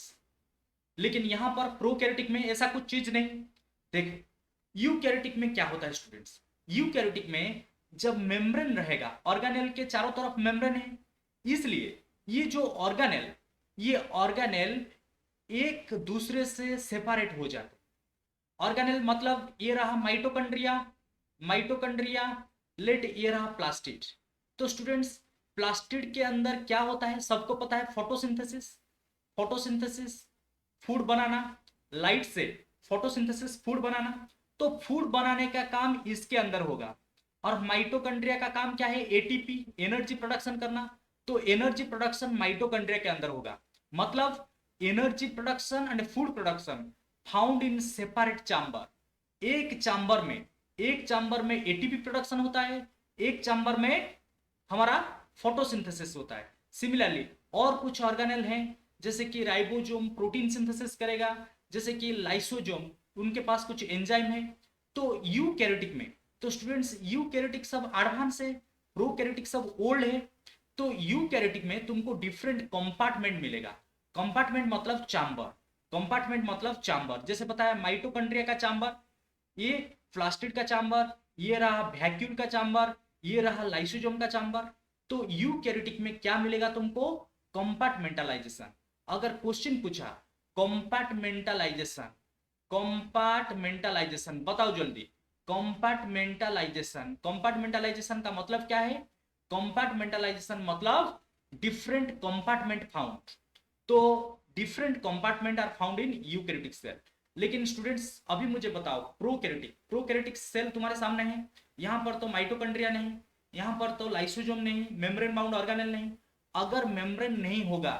[SPEAKER 1] लेकिन यहां पर प्रोकैरियोटिक में ऐसा कुछ चीज नहीं। देखो यूकैरियोटिक में क्या होता है स्टूडेंट्स, यूकैरियोटिक में जब मेम्ब्रेन रहेगा, ऑर्गेनेल के चारों तरफ मेम्ब्रेन है, इसलिए ये जो ऑर्गेनेल, ये ऑर्गेनेल एक दूसरे से सेपरेट हो जाते। ऑर्गेनेल मतलब ये रहा माइटोकॉन्ड्रिया, माइटोकॉन्ड्रिया, लेट ये रहा प्लास्टिड। तो स्टूडेंट्स प्लास्टिड के अंदर क्या होता है, सबको पता है, फोटोसिंथेसिस, फोटोसिंथेसिस फूड बनाना, लाइट से फोटोसिंथेसिस फूड बनाना। तो फूड बनाने का काम इसके अंदर होगा। और माइटोकॉन्ड्रिया का काम क्या है, एटीपी, एनर्जी प्रोडक्शन करना। तो एनर्जी प्रोडक्शन माइटोकॉन्ड्रिया के अंदर होगा। मतलब energy production and food production found in separate chamber. एक चैम्बर में, एक चैम्बर में एटीपी प्रोडक्शन होता है, एक चैम्बर में हमारा फोटोसिंथेसिस होता है। सिमिलरली और कुछ ऑर्गेनेल हैं, जैसे कि राइबोसोम प्रोटीन सिंथेसिस करेगा, जैसे कि लाइसोसोम, उनके पास कुछ एंजाइम है। तो यूकैरियोटिक में, तो स्टूडेंट्स यूकैरियोटिक सब एडवांस है, प्रोकैरियोटिक सब ओल्ड है। तो यूकैरियोटिक में तुमको डिफरेंट कंपार्टमेंट मिलेगा। कंपार्टमेंट मतलब चैम्बर, कंपार्टमेंट मतलब चैम्बर। जैसे बताया माइटोकॉन्ड्रिया का चैम्बर, ये प्लास्टिड का चैम्बर, ये रहा वैक्यूल का चैम्बर, ये रहा लाइसोसोम का चैम्बर। तो यूकैरियोटिक में क्या मिलेगा तुमको, कंपार्टमेंटलाइजेशन। अगर क्वेश्चन पूछा कंपार्टमेंटलाइजेशन, कंपार्टमेंटलाइजेशन बताओ जल्दी, कंपार्टमेंटलाइजेशन, कंपार्टमेंटलाइजेशन का मतलब क्या है, कंपार्टमेंटलाइजेशन मतलब डिफरेंट कंपार्टमेंट फाउंड। तो different compartment are found in eukaryotic cell. लेकिन स्टूडेंट्स अभी मुझे बताओ प्रोकैरियोटिक, प्रोकैरियोटिक सेल तुम्हारे सामने है, यहां पर तो माइटोकॉन्ड्रिया नहीं, यहां पर तो लाइसोसोम नहीं, मेम्ब्रेन बाउंड ऑर्गेनेल नहीं। अगर मेम्ब्रेन नहीं होगा,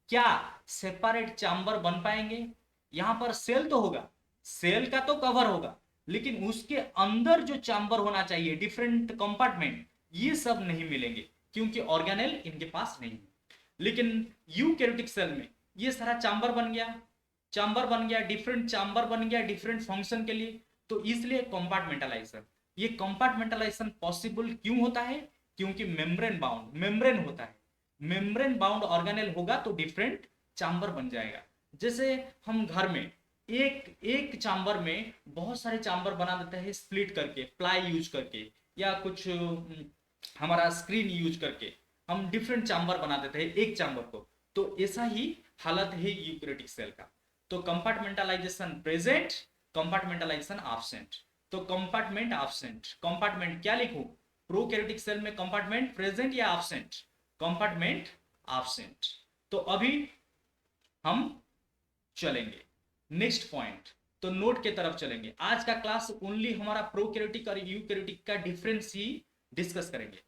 [SPEAKER 1] क्या सेपरेट चैम्बर बन पाएंगे? यहां पर सेल तो होगा, सेल का तो कवर होगा, लेकिन उसके अंदर जो चैम्बर होना चाहिए, डिफरेंट कंपार्टमेंट, ये सब नहीं मिलेंगे, क्योंकि ऑर्गेनेल इनके पास नहीं है। लेकिन यूकैरियोटिक सेल में ये सारा चैम्बर बन गया, चैम्बर बन गया, डिफरेंट चैम्बर बन गया डिफरेंट फंक्शन के लिए। तो इसलिए कंपार्टमेंटलाइजेशन, ये कंपार्टमेंटलाइजेशन पॉसिबल क्यों होता है, क्योंकि मेम्ब्रेन बाउंड, मेम्ब्रेन होता है, मेम्ब्रेन बाउंड ऑर्गेनेल होगा तो डिफरेंट चैम्बर बन जाएगा। जैसे हम घर में एक एक चैम्बर में बहुत सारे चैम्बर बना देते हैं, स्प्लिट करके, प्लाई यूज करके, या कुछ हमारा स्क्रीन यूज करके हम डिफरेंट चैम्बर बना देते हैं एक चैम्बर को। तो ऐसा ही हालत है यूकैरियोटिक सेल का। तो कंपार्टमेंटलाइजेशन प्रेजेंट, कंपार्टमेंटलाइजेशन एब्सेंट। तो कंपार्टमेंट एब्सेंट, कंपार्टमेंट क्या लिखूं, प्रोकैरियोटिक सेल में कंपार्टमेंट प्रेजेंट या एब्सेंट, कंपार्टमेंट एब्सेंट। तो अभी हम चलेंगे नेक्स्ट पॉइंट, तो नोट के तरफ चलेंगे। आज का क्लास ओनली हमारा प्रोकैरियोटिक और यूकैरियोटिक का डिफरेंस ही डिस्कस करेंगे।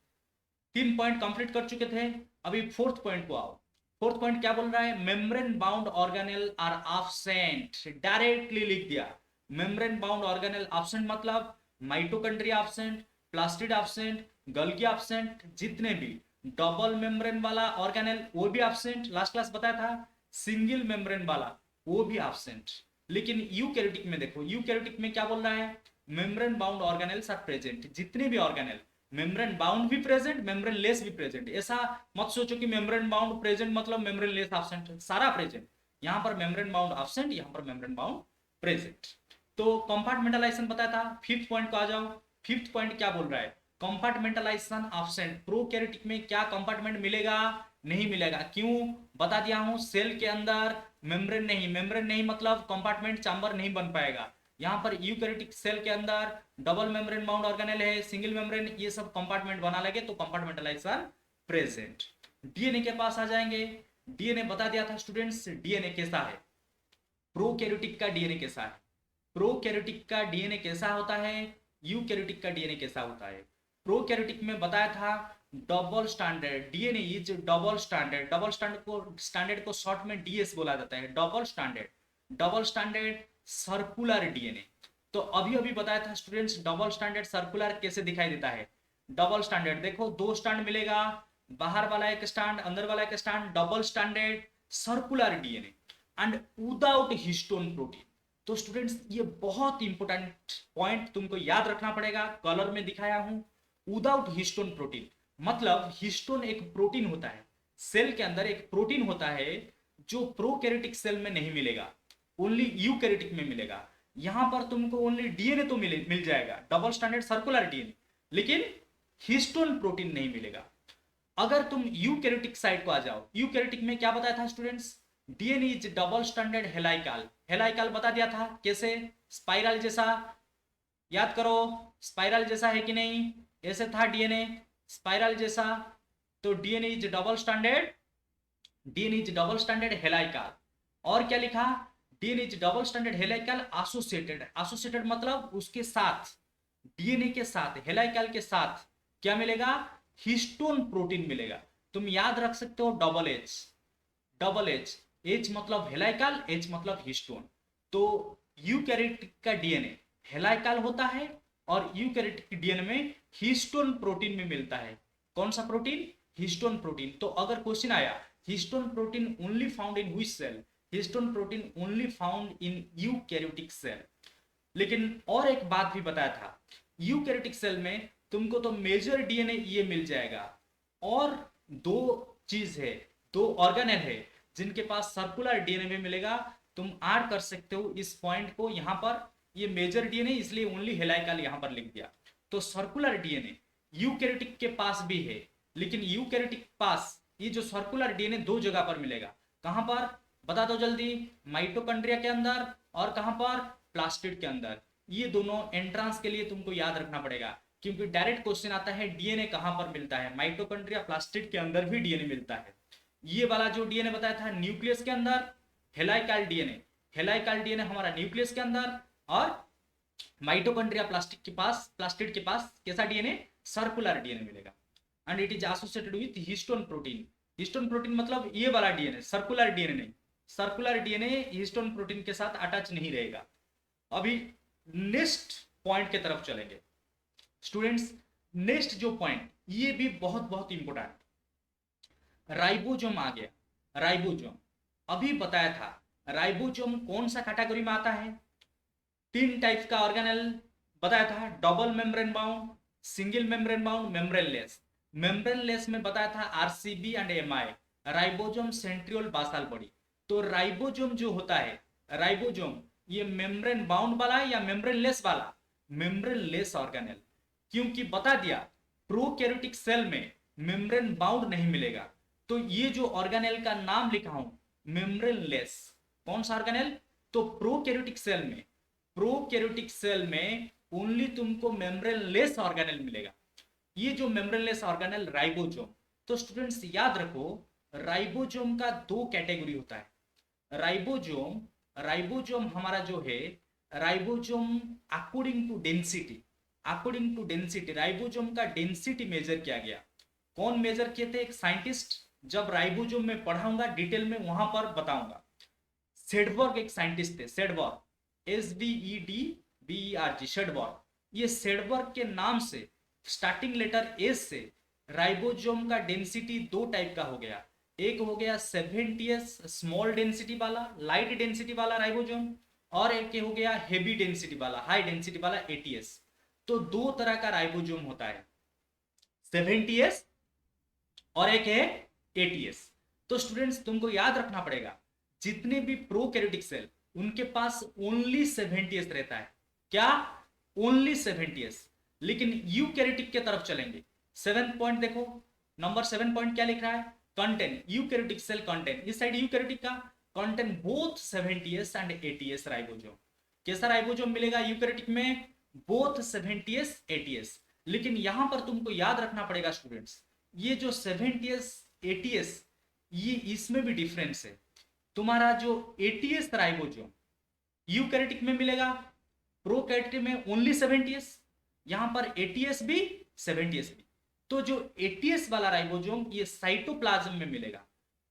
[SPEAKER 1] 3 पॉइंट कंप्लीट कर चुके थे, अभी 4th पॉइंट को आओ। 4th पॉइंट क्या बोल रहा है, membrane bound organelle are absent. Directly लिख दिया, मेम्ब्रेन बाउंड ऑर्गेनेल एब्सेंट मतलब mitochondria absent, plastid absent, Golgi absent, जितने भी डबल मेम्ब्रेन वाला ऑर्गेनेल वो भी एब्सेंट, लास्ट क्लास बताया था। सिंगल मेम्ब्रेन वाला वो भी एब्सेंट। लेकिन यूकैरियोटिक में देखो, यूकैरियोटिक में क्या बोल रहा है, membrane bound organelles are present. जितने भी ऑर्गेनेल, मेम्ब्रेन बाउंड भी प्रेजेंट, मेम्ब्रेन लेस भी प्रेजेंट। ऐसा मत सोचो कि मेम्ब्रेन बाउंड प्रेजेंट मतलब मेम्ब्रेन लेस एब्सेंट, सारा प्रेजेंट। यहां पर मेम्ब्रेन बाउंड एब्सेंट, यहां पर मेम्ब्रेन बाउंड प्रेजेंट। तो कंपार्टमेंटलाइजेशन बताया था। फिफ्थ पॉइंट को आ जाओ। फिफ्थ पॉइंट क्या बोल रहा है, कंपार्टमेंटलाइजेशन एब्सेंट। प्रोकैरियोटिक में क्या कंपार्टमेंट मिलेगा, नहीं मिलेगा। क्यों, बता दिया हूं, सेल के अंदर मेम्ब्रेन नहीं, मेम्ब्रेन नहीं मतलब कंपार्टमेंट चैम्बर नहीं बन पाएगा। यहां पर यूकैरियोटिक सेल के अंदर डबल मेम्ब्रेन बाउंड ऑर्गेनेल है, सिंगल मेम्ब्रेन, ये सब कंपार्टमेंट बना लगे तो कंपार्टमेंटलाइजेशन प्रेजेंट। डीएनए के पास आ जाएंगे। डीएनए बता दिया था स्टूडेंट्स, डीएनए कैसा है, प्रोकैरियोटिक का डीएनए कैसा है, प्रोकैरियोटिक का डीएनए कैसा होता है, यूकैरियोटिक का डीएनए कैसा होता है। प्रोकैरियोटिक में बताया था double standard DNA is double standard. Double standard को शॉर्ट में डीएस बोला जाता है, double standard. Double standard circular DNA. तो अभी अभी बताया था स्टूडेंट्स, डबल स्टैंडर्ड सर्कुलर कैसे दिखाई देता है। डबल स्टैंडर्ड देखो, दो स्टैंड मिलेगा, बाहर वाला एक स्टैंड, अंदर वाला एक stand, double standard circular DNA and without histone protein. तो स्टूडेंट्स ये बहुत इंपॉर्टेंट पॉइंट तुमको याद रखना पड़ेगा, कलर में दिखाया हूं। विदाउट हिस्टोन प्रोटीन मतलब हिस्टोन एक प्रोटीन होता है, सेल के अंदर एक प्रोटीन होता है जो प्रोकैरियोटिक सेल में नहीं मिलेगा, ओनली यूकैरियोटिक में मिलेगा। यहां पर तुमको ओनली डीएनए तो मिल जाएगा, डबल स्टैंडर्ड सर्कुलर डीएनए, लेकिन हिस्टोन प्रोटीन नहीं मिलेगा। अगर तुम यूकैरियोटिक साइड को आ जाओ, यूकैरियोटिक में क्या बताया था students, DNA is double standard helical. Helical बता दिया था कैसे, स्पाइरल जैसा, याद करो, स्पाइरल जैसा है कि नहीं, ऐसे था डीएनए स्पाइरल जैसा। तो DNA is double standard, DNA is double standard helical. और क्या लिखा, DNA is double standard helical associated. Associated मतलब उसके साथ, डीएनए के साथ, हेलाइकल के साथ क्या मिलेगा, हिस्टोन प्रोटीन मिलेगा। तुम याद रख सकते हो double H, double H, H मतलब हेलाइकल, एच मतलब हिस्टोन। तो यूकैरियोटिक का डीएनए हेलाइकल होता है और यूकैरियोटिक डीएनए में हिस्टोन प्रोटीन में मिलता है। कौन सा प्रोटीन, हिस्टोन प्रोटीन। तो अगर क्वेश्चन आया histone protein only found in which cell, histone protein only found in eukaryotic cell. लेकिन और एक बात भी बताया था, यूकैरियोटिक सेल में तुमको तो मेजर डीएनए ये मिल जाएगा, और दो चीज है, दो ऑर्गेनेल है जिनके पास सर्कुलर डीएनए में मिलेगा। तुम ऐड कर सकते हो इस पॉइंट को यहां पर, ये मेजर डीएनए इसलिए ओनली हेलाइकल यहां पर लिख दिया। तो सर्कुलर डीएनए यूकैरियोटिक के पास भी है, लेकिन यूकैरियोटिक पास ये जो सर्कुलर डीएनए दो जगह पर मिलेगा। कहां पर, बता दो जल्दी, माइटोकॉन्ड्रिया के अंदर और कहां पर, प्लास्टिड के अंदर। ये दोनों एंट्रेंस के लिए तुमको याद रखना पड़ेगा, क्योंकि डायरेक्ट क्वेश्चन आता है डीएनए कहां पर मिलता है, माइटोकॉन्ड्रिया प्लास्टिड के अंदर भी डीएनए मिलता है। ये वाला जो डीएनए बताया था न्यूक्लियस के अंदर, हेलाइकल डीएनए, हेलाइकल डीएनए हमारा न्यूक्लियस के अंदर, और माइटोकॉन्ड्रिया प्लास्टिक के पास, प्लास्टिड के पास कैसा डीएनए, सर्कुलर डीएनए मिलेगा। And it is associated with histone protein. Histone protein मतलब ये वाला डीएनए, सर्कुलर डीएनए नहीं, सर्कुलर डीएनए हिस्टोन प्रोटीन के साथ अटैच नहीं रहेगा। अभी नेक्स्ट पॉइंट की तरफ चलेंगे स्टूडेंट्स। नेक्स्ट जो पॉइंट ये भी बहुत बहुत इंपॉर्टेंट, राइबोसोम आ गया। राइबोसोम अभी बताया था, राइबोसोम कौन सा कैटेगरी में आता है, तीन टाइप का ऑर्गेनेल बताया था, double membrane bound, single membrane bound, membraneless. Membraneless में बताया था RCB and MI, ribosome centriole basal body. तो राइबोसोम जो होता है, राइबोसोम ये मेम्ब्रेन बाउंड वाला है या मेम्ब्रेनलेस वाला, मेम्ब्रेनलेस ऑर्गेनेल। क्योंकि बता दिया प्रोकैरियोटिक सेल में मेम्ब्रेन बाउंड नहीं मिलेगा, तो ये जो ऑर्गेनेल का नाम लिखा हूं मेम्ब्रेनलेस। कौन सा ऑर्गेनेल, तो प्रोकैरियोटिक सेल में, प्रोकैरियोटिक सेल में ओनली तुमको मेम्ब्रेनलेस ऑर्गेनेल मिलेगा। ये जो मेम्ब्रेनलेस ऑर्गेनेल राइबोसोम। तो स्टूडेंट्स याद रखो, राइबोसोम का दो कैटेगरी होता है। राइबोसोम, राइबोसोम हमारा जो है, ribosome according to density, according to density ribosome का डेंसिटी मेजर किया गया। कौन मेजर किए थे, एक साइंटिस्ट, जब राइबोसोम में पढ़ाऊंगा डिटेल में वहां पर बताऊंगा। सेडबर्ग एक साइंटिस्ट थे, सेडबर्ग, SDEDBERG, शेडबर्ग। ये सेडबर्ग के नाम से स्टार्टिंग लेटर एस से राइबोसोम का डेंसिटी दो टाइप का हो गया, एक हो गया 70s स्मॉल डेंसिटी वाला लाइट डेंसिटी वाला राइबोसोम, और एक हो गया हेवी डेंसिटी वाला हाई डेंसिटी वाला 80s। तो दो तरह का राइबोसोम होता है, 70s और एक है 80s। तो स्टूडेंट्स तुमको याद रखना पड़ेगा, जितने भी प्रोकैरियोटिक सेल उनके पास ओनली 70s रहता है। क्या? Only 70s। लेकिन यूकैरियोटिक के तरफ चलेंगे, 7 पॉइंट देखो, नंबर 7 पॉइंट क्या लिख रहा है? कंटेंट यूकैरियोटिक सेल कंटेंट, इस साइड यूकैरियोटिक का content both 70s and 80s ribosome. कैसा राइबोसोम मिलेगा यूकैरियोटिक में? Both 70s 80s। लेकिन यहां पर तुमको याद रखना पड़ेगा स्टूडेंट्स, ये जो 70s 80s ये इसमें भी डिफरेंस है। तुम्हारा जो 80s राइबोसोम यूकैरियोटिक में मिलेगा, प्रोकैरियोटिक में ओनली 70s, यहां पर 80s भी 70s भी। तो जो 80s वाला राइबोसोम ये साइटोप्लाज्म में मिलेगा,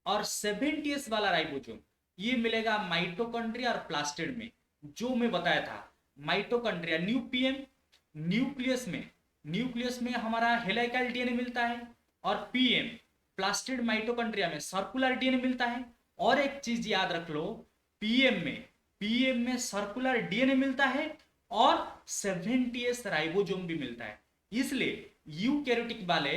[SPEAKER 1] और 70s वाला राइबोसोम ये मिलेगा माइटोकॉन्ड्रिया और प्लास्टिड में। जो मैं बताया था, माइटोकॉन्ड्रिया न्यूपीएम, न्यूक्लियस में हमारा हेलिकल डीएनए मिलता है, और पीएम प्लास्टिड माइटोकॉन्ड्रिया में सर्कुलर डीएनए मिलता है। और एक चीज याद रख लो, पीएम में सर्कुलर डीएनए मिलता है और 70s राइबोसोम भी मिलता है। इसलिए यूकैरियोटिक वाले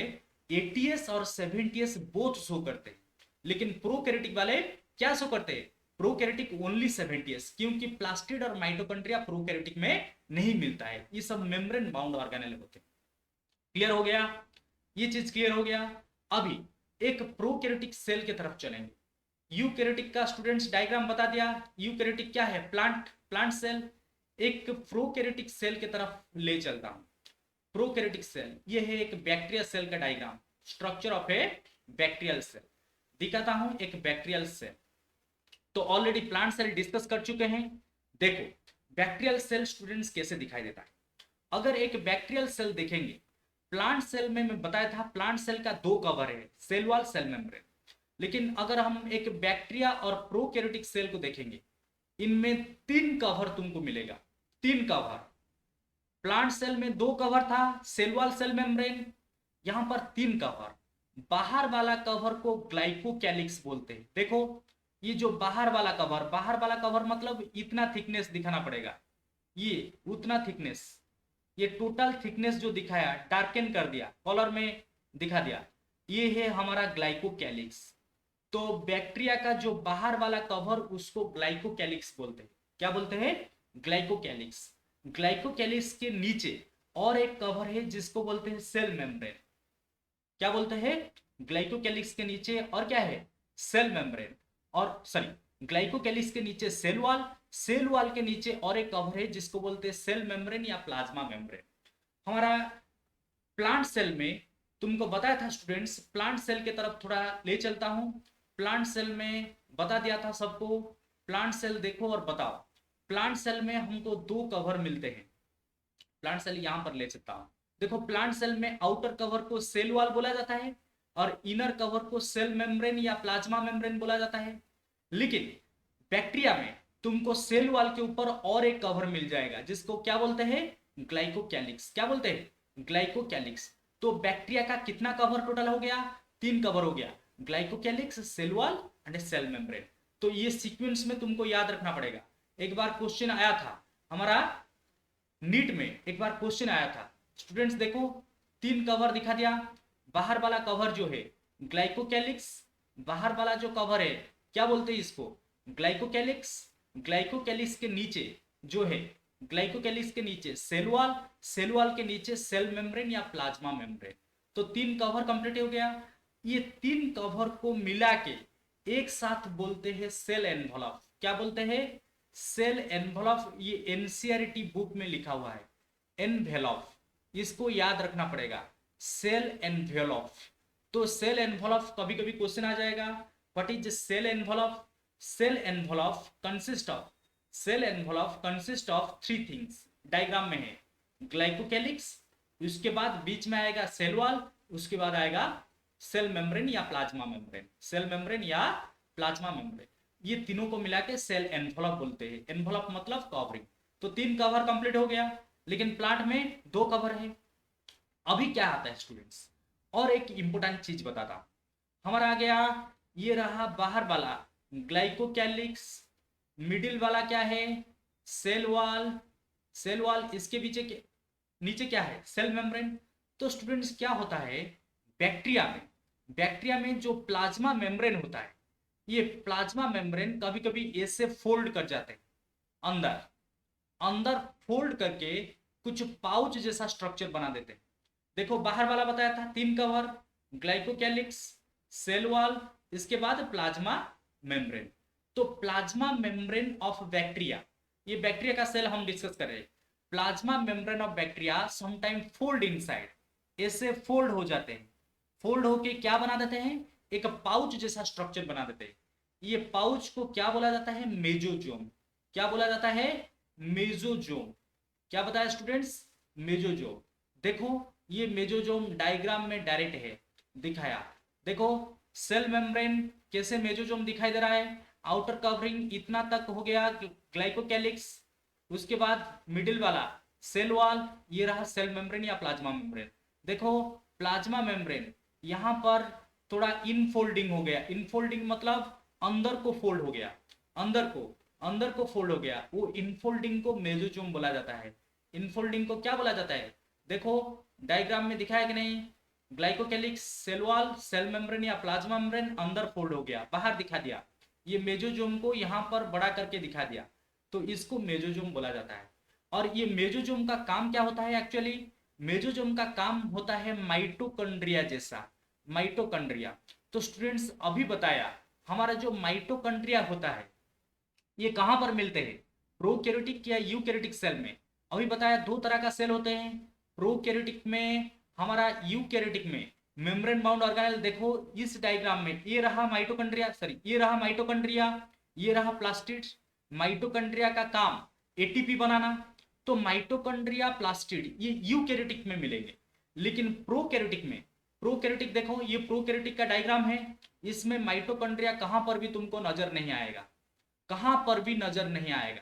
[SPEAKER 1] 80s और 70s बोथ शो करते हैं, लेकिन प्रोकैरियोटिक वाले क्या शो करते हैं? प्रोकैरियोटिक ओनली 70s, क्योंकि प्लास्टिड और माइटोकॉन्ड्रिया प्रोकैरियोटिक में नहीं मिलता है, ये सब मेम्ब्रेन बाउंड ऑर्गेनेल होते हैं। क्लियर हो गया? ये चीज क्लियर हो गया। अभी एक प्रोकैरियोटिक सेल की तरफ चलेंगे। यूकैरियोटिक का स्टूडेंट्स डायग्राम बता दिया, यूकैरियोटिक क्या है? Plant cell. एक प्रोकैरियोटिक सेल की तरफ ले चलता हूं। प्रोकैरियोटिक सेल ये है एक बैक्टीरिया सेल का diagram, structure of a bacterial cell दिखाता हूं, एक बैक्टीरियल सेल। तो ऑलरेडी प्लांट सेल डिस्कस कर चुके हैं। देखो बैक्टीरियल सेल स्टूडेंट्स कैसे दिखाई देता है। अगर एक बैक्टीरियल सेल देखेंगे, प्लांट सेल में मैं बताया था प्लांट सेल का दो कवर है, सेल वॉल सेल मेम्ब्रेन। लेकिन अगर हम एक बैक्टीरिया और प्रोकैरियोटिक सेल को देखेंगे, इनमें तीन कवर तुमको मिलेगा, तीन कवर। प्लांट सेल में दो कवर था, सेल वॉल सेल मेम्ब्रेन, यहां पर तीन कवर। बाहर वाला कवर को ग्लाइकोकैलिक्स बोलते हैं। देखो ये जो बाहर वाला कवर मतलब इतना थिकनेस दिखाना पड़ेगा, ये उतना थिकनेस, ये टोटल थिकनेस जो दिखाया डार्कन कर दिया, कलर में दिखा दिया, ये है हमारा ग्लाइकोकैलिक्स। तो बैक्टीरिया का जो बाहर वाला कवर उसको ग्लाइकोकैलिक्स बोलते हैं। क्या बोलते हैं? ग्लाइकोकैलिक्स। ग्लाइकोकैलिक्स के नीचे और एक कवर है जिसको बोलते हैं सेल मेम्ब्रेन। क्या बोलते हैं? ग्लाइकोकैलिक्स के नीचे और क्या है? Cell membrane. और सॉरी, ग्लाइकोकैलिक्स के नीचे सेल वॉल, सेल वॉल के नीचे और एक कवर है जिसको बोलते हैं सेल मेम्ब्रेन या प्लाज्मा मेम्ब्रेन। हमारा प्लांट सेल में तुमको बताया था स्टूडेंट्स, प्लांट सेल की तरफ थोड़ा ले चलता हूं। प्लांट सेल में बता दिया था सबको, प्लांट सेल देखो और बताओ। प्लांट सेल में हमको दो कवर मिलते हैं। प्लांट सेल यहां पर ले चलता हूं। देखो प्लांट सेल में आउटर कवर को सेल वॉल बोला जाता है और इनर कवर को सेल मेम्ब्रेन या प्लाज्मा मेम्ब्रेन बोला जाता है। लेकिन बैक्टीरिया में तुमको सेल वॉल के ऊपर और एक कवर मिल जाएगा जिसको क्या बोलते हैं? ग्लाइकोकैलिक्स। क्या बोलते हैं? ग्लाइकोकैलिक्स। तो बैक्टीरिया का कितना कवर टोटल हो गया? तीन कवर हो गया, glycocalyx, cell wall and cell membrane. तो ये सीक्वेंस में तुमको याद रखना पड़ेगा। एक बार क्वेश्चन आया था हमारा नीट में, एक बार क्वेश्चन आया था स्टूडेंट्स, देखो तीन कवर दिखा दिया। बाहर वाला कवर जो है ग्लाइकोकैलिक्स, बाहर वाला जो कवर है क्या बोलते हैं इसको? ग्लाइकोकैलिक्स। ग्लाइकोकैलिक्स के नीचे जो है, ग्लाइकोकैलिक्स के नीचे सेल वॉल, सेल वॉल के नीचे सेल मेम्ब्रेन या प्लाज्मा मेम्ब्रेन। तो तीन कवर कंप्लीट हो गया। ये तीन कवर को मिला के एक साथ बोलते हैं सेल एनवलप। क्या बोलते हैं? Cell envelope. ये एनसीईआरटी बुक में लिखा हुआ है एनवेलप, इसको याद रखना पड़ेगा, सेल एनवेलप। तो सेल एनवेलप कभी कभी क्वेश्चन आ जाएगा, what is cell envelope? Cell envelope consist of, cell envelope consist of three things. Diagram में है ग्लाइकोकैलिक्स, उसके बाद बीच में आएगा सेल वॉल, उसके बाद आएगा सेल मेम्ब्रेन या प्लाज्मा मेम्ब्रेन, सेल मेम्ब्रेन या प्लाज्मा मेम्ब्रेन। ये तीनों को मिला के सेल एनवेलप बोलते हैं। एनवेलप मतलब कवरिंग। तो तीन कवर कंप्लीट हो गया, लेकिन प्लांट में दो कवर है। अभी क्या आता है स्टूडेंट्स? और एक इंपॉर्टेंट चीज बताता हूं। हमारा आ गया, ये रहा बाहर वाला ग्लाइकोकैलिक्स, मिडिल वाला क्या है सेल वॉल, सेल वॉल इसके पीछे नीचे क्या है सेल मेम्ब्रेन। तो स्टूडेंट्स क्या होता है बैक्टीरिया में, बैक्टीरिया में जो प्लाज्मा मेम्ब्रेन होता है, ये प्लाज्मा मेम्ब्रेन कभी कभी ऐसे फोल्ड कर जाते हैं अंदर, अंदर फोल्ड करके कुछ पाउच जैसा स्ट्रक्चर बना देते हैं। देखो बाहर वाला बताया था तीन कवर, ग्लाइकोकैलिक्स, सेल वॉल, इसके बाद प्लाज्मा मेम्ब्रेन। तो प्लाज्मा मेम्ब्रेन ऑफ बैक्टीरिया, ये बैक्टीरिया का सेल हम डिस्कस कर रहे हैं। Plasma membrane of bacteria sometime fold inside, ऐसे फोल्ड हो जाते हैं, फोल्ड होके क्या बना देते हैं एक पाउच जैसा स्ट्रक्चर बना देते हैं। ये पाउच को क्या बोला जाता है मेजोजोम, क्या बोला जाता है मेजोजोम। क्या बताया स्टूडेंट्स मेजोजोम। देखो ये मेजोजोम डायग्राम में डायरेक्ट है दिखाया। देखो सेल मेम्ब्रेन कैसे मेजोजोम दिखाई दे रहा है, आउटर कवरिंग इतना तक हो गया ग्लाइकोकैलिक्स, उसके बाद मिडिल वाला सेल वॉल, ये रहा सेल मेम्ब्रेन या प्लाज्मा मेम्ब्रेन। देखो प्लाज्मा मेम्ब्रेन यहां पर थोड़ा इनफोल्डिंग हो गया, इनफोल्डिंग मतलब अंदर को फोल्ड हो गया, अंदर को फोल्ड हो गया, वो इनफोल्डिंग को मेजोजोम बोला जाता है। इनफोल्डिंग को क्या बोला जाता है, देखो डायग्राम में दिखाया कि नहीं, glycocalyx, cell wall, cell membrane या प्लाज्मा मेम्ब्रेन अंदर फोल्ड हो गया, बाहर दिखा दिया, ये मेजोजोम को यहां पर बड़ा करके दिखा दिया, तो इसको मेजोजोम बोला जाता है। और ये मेजोजोम का काम क्या होता है एक्चुअली, मेजोजोम का काम होता है माइटोकॉन्ड्रिया जैसा, माइटोकॉन्ड्रिया। तो स्टूडेंट्स अभी बताया हमारा जो माइटोकॉन्ड्रिया होता है ये कहां पर मिलते हैं प्रोकैरियोटिक या यूकैरियोटिक सेल में। अभी बताया दो तरह का सेल होते हैं, प्रोकैरियोटिक में हमारा यूकैरियोटिक में मेम्ब्रेन बाउंड ऑर्गेनेल। देखो इस डायग्राम में ये रहा माइटोकॉन्ड्रिया, सॉरी ये रहा माइटोकॉन्ड्रिया, ये रहा प्लास्टिड। माइटोकॉन्ड्रिया का काम एटीपी बनाना, तो माइटोकॉन्ड्रिया प्लास्टिड ये यूकैरियोटिक में मिलेंगे। लेकिन प्रोकैरियोटिक में, प्रोकैरियोटिक देखो ये प्रोकैरियोटिक का डायग्राम है, इसमें माइटोकॉन्ड्रिया कहां पर भी तुमको नजर नहीं आएगा, कहां पर भी नजर नहीं आएगा।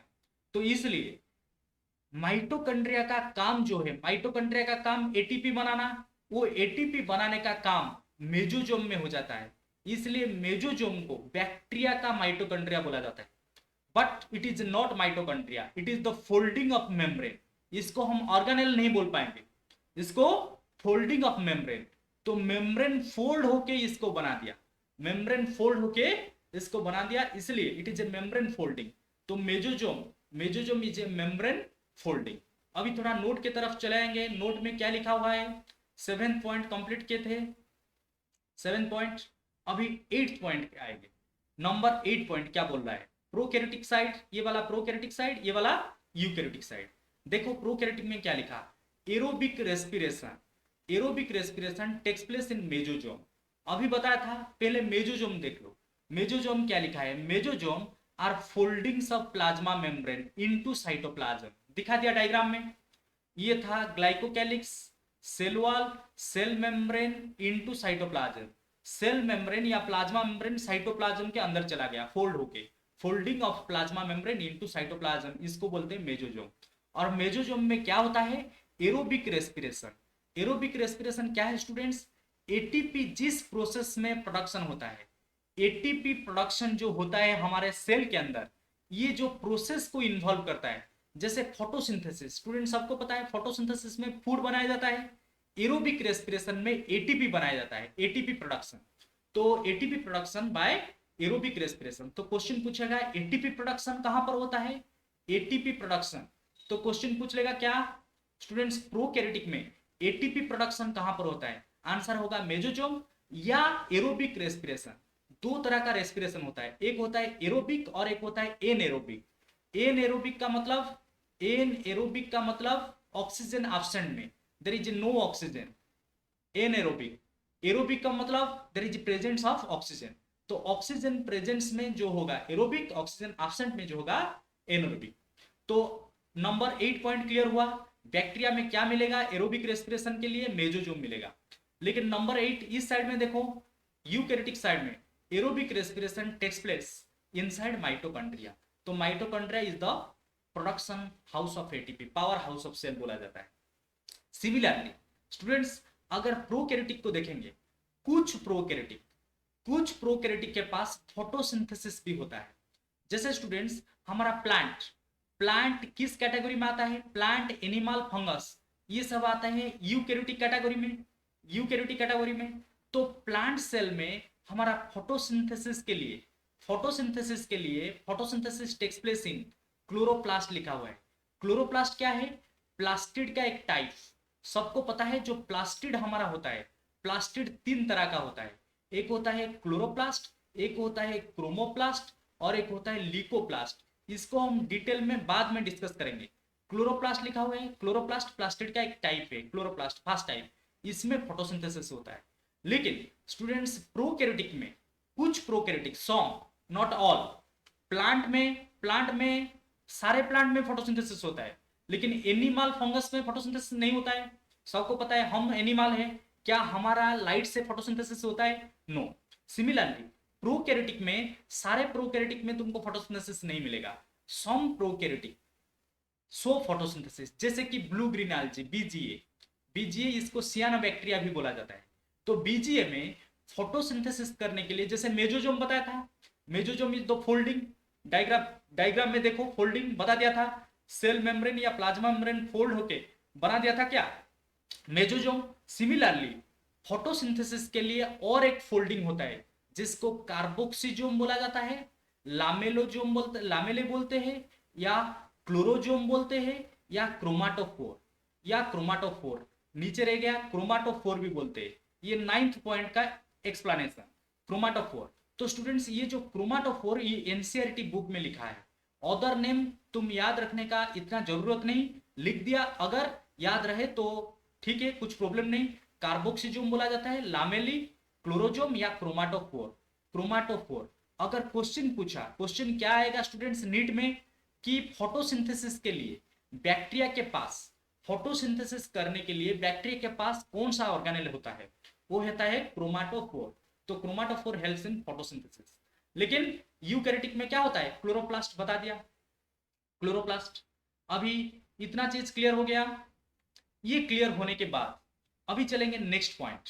[SPEAKER 1] तो इसलिए माइटोकॉन्ड्रिया का काम जो है, माइटोकॉन्ड्रिया का काम एटीपी बनाना, वो एटीपी बनाने का काम मेजोजोम में हो जाता है। इसलिए मेजोजोम को बैक्टीरिया का माइटोकॉन्ड्रिया बोला जाता है। But it is not mitochondria, it is the folding of membrane. इसको हम ऑर्गेनेल नहीं बोल पाएंगे, इसको फोल्डिंग ऑफ मेम्ब्रेन। तो मेम्ब्रेन फोल्ड होके इसको बना दिया, मेम्ब्रेन फोल्ड होके इसको बना दिया, इसलिए it is A membrane folding. तो मेजोजोम, मेजोजोम इज ए मेम्ब्रेन फोल्डिंग। अभी थोड़ा नोट की तरफ चले आएंगे, नोट में क्या लिखा हुआ है, 7 पॉइंट कंप्लीट किए थे, 7 पॉइंट, अभी 8 पॉइंट आएंगे। नंबर 8 पॉइंट क्या बोल रहा है, प्रोकैरियोटिक साइड, ये वाला प्रोकैरियोटिक साइड, ये वाला यूकैरियोटिक साइड। देखो प्रोकैरियोटिक में क्या लिखा, aerobic respiration, aerobic respiration takes place in mesosome. अभी बताया था, पहले मेजोजोम देख लो। मेजोजोम क्या लिखा है, mesosome are foldings of plasma membrane into cytoplasm, दिखा दिया डायग्राम में। ये था glycocalyx, cell wall, cell membrane into cytoplasm, cell membrane या प्लाज्मा मेम्ब्रेन साइटोप्लाज्म के अंदर चला गया फोल्ड होके, folding of plasma membrane into cytoplasm, इसको बोलते हैं मेजोजोम। और मेजोजोम में क्या होता है एरोबिक रेस्पिरेशन। एरोबिक रेस्पिरेशन क्या है स्टूडेंट्स, एटीपी जिस प्रोसेस में प्रोडक्शन होता है, एटीपी प्रोडक्शन जो होता है हमारे सेल के अंदर, ये जो प्रोसेस को इन्वॉल्व करता है, जैसे फोटोसिंथेसिस, स्टूडेंट सबको पता है फोटोसिंथेसिस में फूड बनाया जाता है, एरोबिक रेस्पिरेशन में एटीपी बनाया जाता है, एटीपी प्रोडक्शन। तो ATP production by aerobic respiration. तो क्वेश्चन पूछेगा एटीपी प्रोडक्शन कहां पर होता है, एटीपी प्रोडक्शन, तो क्वेश्चन पूछ लेगा क्या स्टूडेंट्स प्रोकैरियोटिक में एटीपी प्रोडक्शन कहां पर होता है, आंसर होगा मेजोजोम या एरोबिक रेस्पिरेशन। दो तरह का रेस्पिरेशन होता है, एक होता है एरोबिक और एक होता है एनएरोबिक। एनएरोबिक का मतलब, एनएरोबिक का मतलब ऑक्सीजन एब्सेंट में, there is no oxygen, anaerobic. Aerobic का मतलब there is presence of oxygen, तो ऑक्सीजन प्रेजेंस में जो होगा एरोबिक, ऑक्सीजन एब्सेंट में जो होगा एनएरोबिक। तो नंबर 8 पॉइंट क्लियर हुआ, बैक्टीरिया में क्या मिलेगा एरोबिक रेस्पिरेशन के लिए मेजोजोम मिलेगा। लेकिन नंबर 8 इस साइड में देखो, यूकैरियोटिक साइड में aerobic respiration takes place inside mitochondria. तो mitochondria is the production house of ATP, power house of cell बोला जाता है। सिमिलरली स्टूडेंट्स अगर प्रोकैरियोटिक को देखेंगे, कुछ प्रोकैरियोटिक के पास फोटोसिंथेसिस भी होता है। जैसे स्टूडेंट्स हमारा प्लांट, प्लांट किस कैटेगरी में आता है? प्लांट, एनिमल, फंगस, ये सब आता है यूकैरियोटिक कैटेगरी में, यूकैरियोटिक कैटेगरी में। तो प्लांट सेल में हमारा photosynthesis takes place in chloroplast लिखा हुआ है। क्लोरोप्लास्ट क्या है? प्लास्टिड का एक टाइप। सबको पता है जो प्लास्टिड हमारा होता है, प्लास्टिड तीन तरह का होता है। एक होता है क्लोरोप्लास्ट, एक होता है क्रोमोप्लास्ट, और एक होता है लीकोप्लास्ट। इसको हम डिटेल में बाद में डिस्कस करेंगे। क्लोरोप्लास्ट लिखा हुआ है, क्लोरोप्लास्ट प्लास्टिड का एक टाइप है, क्लोरोप्लास्ट फर्स्ट टाइप, इसमें फोटोसिंथेसिस होता है। लेकिन स्टूडेंट्स प्रोकैरियोटिक में, कुछ प्रोकैरियोटिक, सॉम नॉट ऑल, प्लांट में सारे प्लांट में फोटोसिंथेसिस होता है, लेकिन एनिमल फंगस में फोटोसिंथेसिस नहीं होता है। सबको पता है हम एनिमल है, क्या हमारा लाइट से फोटोसिंथेसिस होता है? नो। सिमिलरली प्रोकैरियोटिक में, सारे प्रोकैरियोटिक में तुमको फोटोसिंथेसिस नहीं मिलेगा। सम प्रोकैरियोटिक सो फोटोसिंथेसिस, जैसे कि blue green algae, BGA, BGA इसको सियानोबैक्टीरिया भी बोला जाता है। तो बीजीए में फोटोसिंथेसिस करने के लिए, जैसे मेजोजोम बताया था, मेजोजोम इज द फोल्डिंग, डायग्राम में देखो फोल्डिंग बता दिया था, सेल मेम्ब्रेन या प्लाज्मा मेम्ब्रेन फोल्ड होके बना दिया था क्या? मेजोजोम। सिमिलरली फोटोसिंथेसिस के लिए और एक फोल्डिंग होता है जिसको कार्बोक्सीजोम बोला जाता है, लामेले बोलते हैं, या क्लोरोजोम बोलते हैं, या क्रोमाटोफोर, नीचे रह गया क्रोमाटोफोर भी बोलते हैं। ये 9th पॉइंट का एक्सप्लेनेशन, क्रोमाटोफोर। तो स्टूडेंट्स ये जो क्रोमाटोफोर, ये एनसीईआरटी बुक में लिखा है। ऑदर नेम तुम याद रखने का इतना जरूरत नहीं, लिख दिया, अगर याद रहे तो ठीक है, कुछ प्रॉब्लम नहीं। कार्बोक्सीजोम बोला जाता है, लामेली, क्लोरोजोम या क्रोमाटोफोर। अगर क्वेश्चन पूछा, क्वेश्चन क्या आएगा स्टूडेंट्स नीट में, कि फोटोसिंथेसिस के लिए बैक्टीरिया के पास, फोटोसिंथेसिस करने के लिए बैक्टीरिया के पास कौन सा ऑर्गेनेल होता है? वो होता है क्रोमाटोफोर। तो क्रोमाटोफोर हेल्प्स इन फोटोसिंथेसिस। लेकिन यूकैरियोटिक में क्या होता है? क्लोरोप्लास्ट बता दिया, क्लोरोप्लास्ट। अभी इतना चीज क्लियर हो गया। ये क्लियर होने के बाद अभी चलेंगे नेक्स्ट पॉइंट।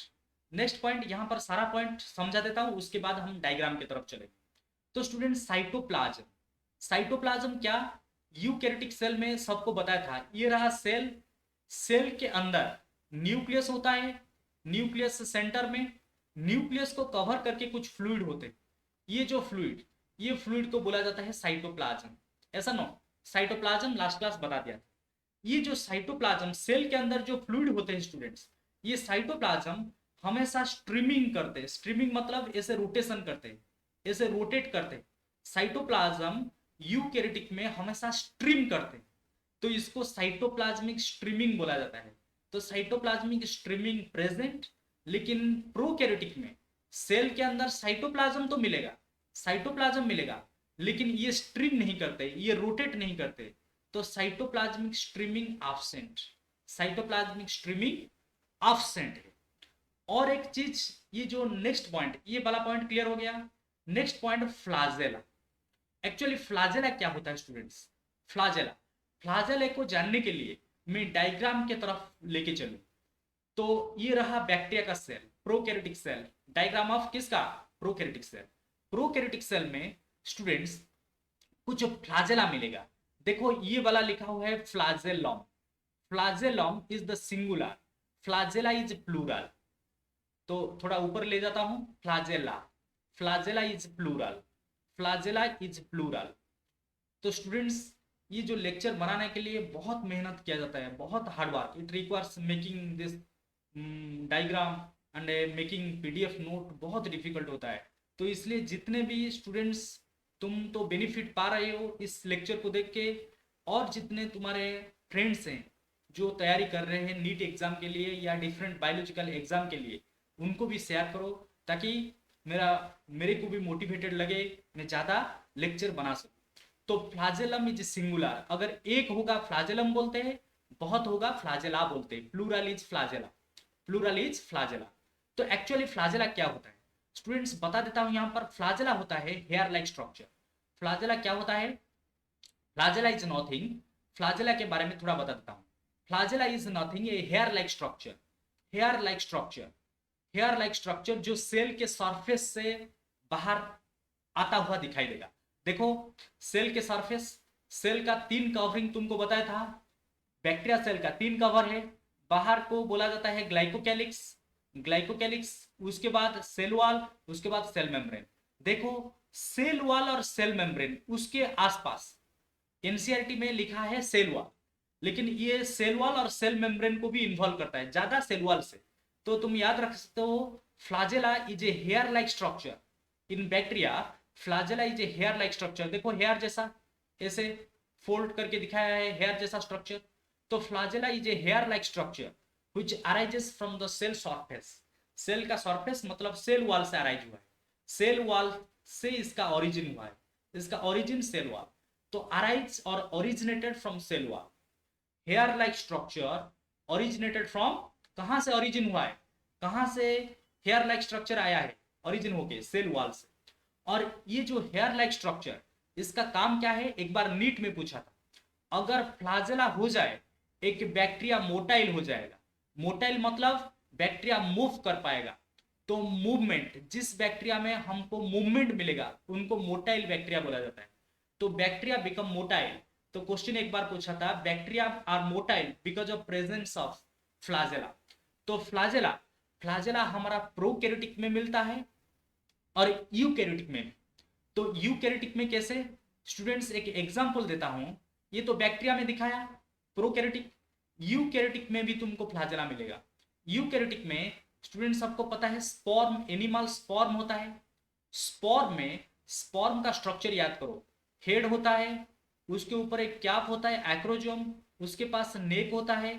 [SPEAKER 1] नेक्स्ट पॉइंट, यहां पर सारा पॉइंट समझा देता हूं, उसके बाद हम डायग्राम की तरफ चलेंगे। तो स्टूडेंट साइटोप्लाज्म, साइटोप्लाज्म क्या? यूकैरियोटिक सेल में सबको बताया था, ये रहा सेल, सेल के अंदर न्यूक्लियस होता है, न्यूक्लियस सेंटर में, न्यूक्लियस को कवर करके कुछ फ्लूइड होते हैं। ये फ्लूइड को बोला जाता है साइटोप्लाज्म। ऐसा नो, साइटोप्लाज्म लास्ट क्लास बता दिया था। ये जो साइटोप्लाज्म, सेल के अंदर जो फ्लूइड होते हैं स्टूडेंट्स, ये साइटोप्लाज्म हमेशा स्ट्रीमिंग करते हैं। स्ट्रीमिंग मतलब ऐसे रोटेशन करते हैं, ऐसे रोटेट करते हैं। साइटोप्लाज्म यूकैरियोटिक में हमेशा स्ट्रीम करते हैं, तो इसको साइटोप्लाज्मिक स्ट्रीमिंग बोला जाता है। तो साइटोप्लाज्मिक स्ट्रीमिंग प्रेजेंट, लेकिन प्रोकैरियोटिक में सेल के अंदर साइटोप्लाज्म तो मिलेगा, साइटोप्लाज्म मिलेगा, लेकिन ये स्ट्रीम नहीं करते, ये रोटेट नहीं करते। तो cytoplasmic streaming absent, cytoplasmic streaming absent है। और एक चीज, ये जो नेक्स्ट पॉइंट, ये वाला पॉइंट क्लियर हो गया। Next point flagella. Actually flagella क्या होता है स्टूडेंट्स? फ्लाजेला, फ्लाजेला को जानने के लिए मैं डायग्राम के तरफ लेके चलूं। तो ये रहा बैक्टीरिया का cell, prokaryotic cell, diagram of किसका? Prokaryotic cell. प्रोकैरियोटिक सेल में स्टूडेंट्स कुछ फ्लाजेला मिलेगा। देखो ये वाला लिखा हुआ है flagellum, flagellum is the singular, flagella is plural. तो थोड़ा ऊपर ले जाता हूं, flagella, flagella is plural, flagella is plural. तो स्टूडेंट्स ये जो लेक्चर बनाने के लिए बहुत मेहनत किया जाता है, बहुत hard work, it requires making this diagram and making PDF note, बहुत डिफिकल्ट होता है। तो इसलिए जितने भी स्टूडेंट्स, तुम तो बेनिफिट पा रहे हो इस लेक्चर को देख के, और जितने तुम्हारे फ्रेंड्स हैं जो तैयारी कर रहे हैं नीट एग्जाम के लिए या डिफरेंट बायोलॉजिकल एग्जाम के लिए, उनको भी शेयर करो, ताकि मेरे को भी मोटिवेटेड लगे, मैं ज़्यादा लेक्चर बना सकूँ। तो फ्लाजेलम इज सिंगुलर, अगर एक होगा फ्लाजेलम बोलते हैं, बहुत होगा फ्लाजेला बोलते हैं, plural is flagella, plural is flagella. तो एक्चुअली फ्लाजेला क्या होता है स्टूडेंट्स, बता देता हूं। यहां पर फ्लाजेला होता है हेयर लाइक स्ट्रक्चर। फ्लाजेला क्या होता है? फ्लाजेला इज नथिंग, फ्लाजेला के बारे में थोड़ा बता देता हूं। Flagella is nothing a hair like structure, hair like structure, hair like structure जो सेल के सरफेस से बाहर आता हुआ दिखाई देगा। देखो सेल के सरफेस, सेल का 3 कवरिंग तुमको बताया था, बैक्टीरिया सेल का 3 कवर है, बाहर को बोला जाता है ग्लाइकोकैलिक्स, ग्लाइकोकैलिक्स, उसके बाद सेल वॉल, उसके बाद सेल मेम्ब्रेन। देखो सेल वॉल और सेल मेम्ब्रेन उसके आसपास एनसीईआरटी में लिखा है सेल वॉल, लेकिन ये सेल वॉल और सेल मेम्ब्रेन को भी इन्वॉल्व करता है, ज्यादा सेल वॉल से। तो तुम याद रख सकते हो flagella is a hair like structure in bacteria, flagella is a hair like structure. देखो हेयर जैसा ऐसे फोल्ड करके दिखाया है, हेयर जैसा स्ट्रक्चर। तो flagella is a hair like structure which arises from the cell surface, cell का surface मतलब सेल वॉल से अराइज हुआ है, सेल वॉल से इसका ओरिजिन हुआ है, इसका ओरिजिन सेल वॉल। तो अराइज और originated from cell wall, hair like structure originated from, कहां से ओरिजिन हुआ है, कहां से हेयर लाइक स्ट्रक्चर आया है, ओरिजिन होके सेल वॉल से। और ये जो हेयर लाइक स्ट्रक्चर इसका काम क्या है, एक बार नीट में पूछा था, अगर फ्लाजेला हो जाए एक बैक्टीरिया मोटाइल हो जाएगा, मोटाइल मतलब बैक्टीरिया मूव कर पाएगा, तो मूवमेंट, जिस बैक्टीरिया में हमको मूवमेंट मिलेगा उनको मोटाइल बैक्टीरिया बोला जाता है। तो बैक्टीरिया बिकम मोटाइल, तो क्वेश्चन एक बार पूछा था bacteria are motile because of presence of flagella. तो फ्लाजेला, फ्लाजेला हमारा प्रोकैरियोटिक में मिलता है और यूकैरियोटिक में। तो यूकैरियोटिक में कैसे, स्टूडेंट्स एक एग्जांपल देता हूं, ये तो बैक्टीरिया में दिखाया प्रोकैरियोटिक, यूकैरियोटिक में भी तुमको फ्लाजेला मिलेगा। यूकैरियोटिक में स्टूडेंट्स सबको पता है स्पर्म, एनिमल स्पर्म होता है, स्पर्म में स्पर्म का स्ट्रक्चर याद करो, हेड होता है, उसके ऊपर एक कैप होता है एक्रोजोम, उसके पास नेक होता है,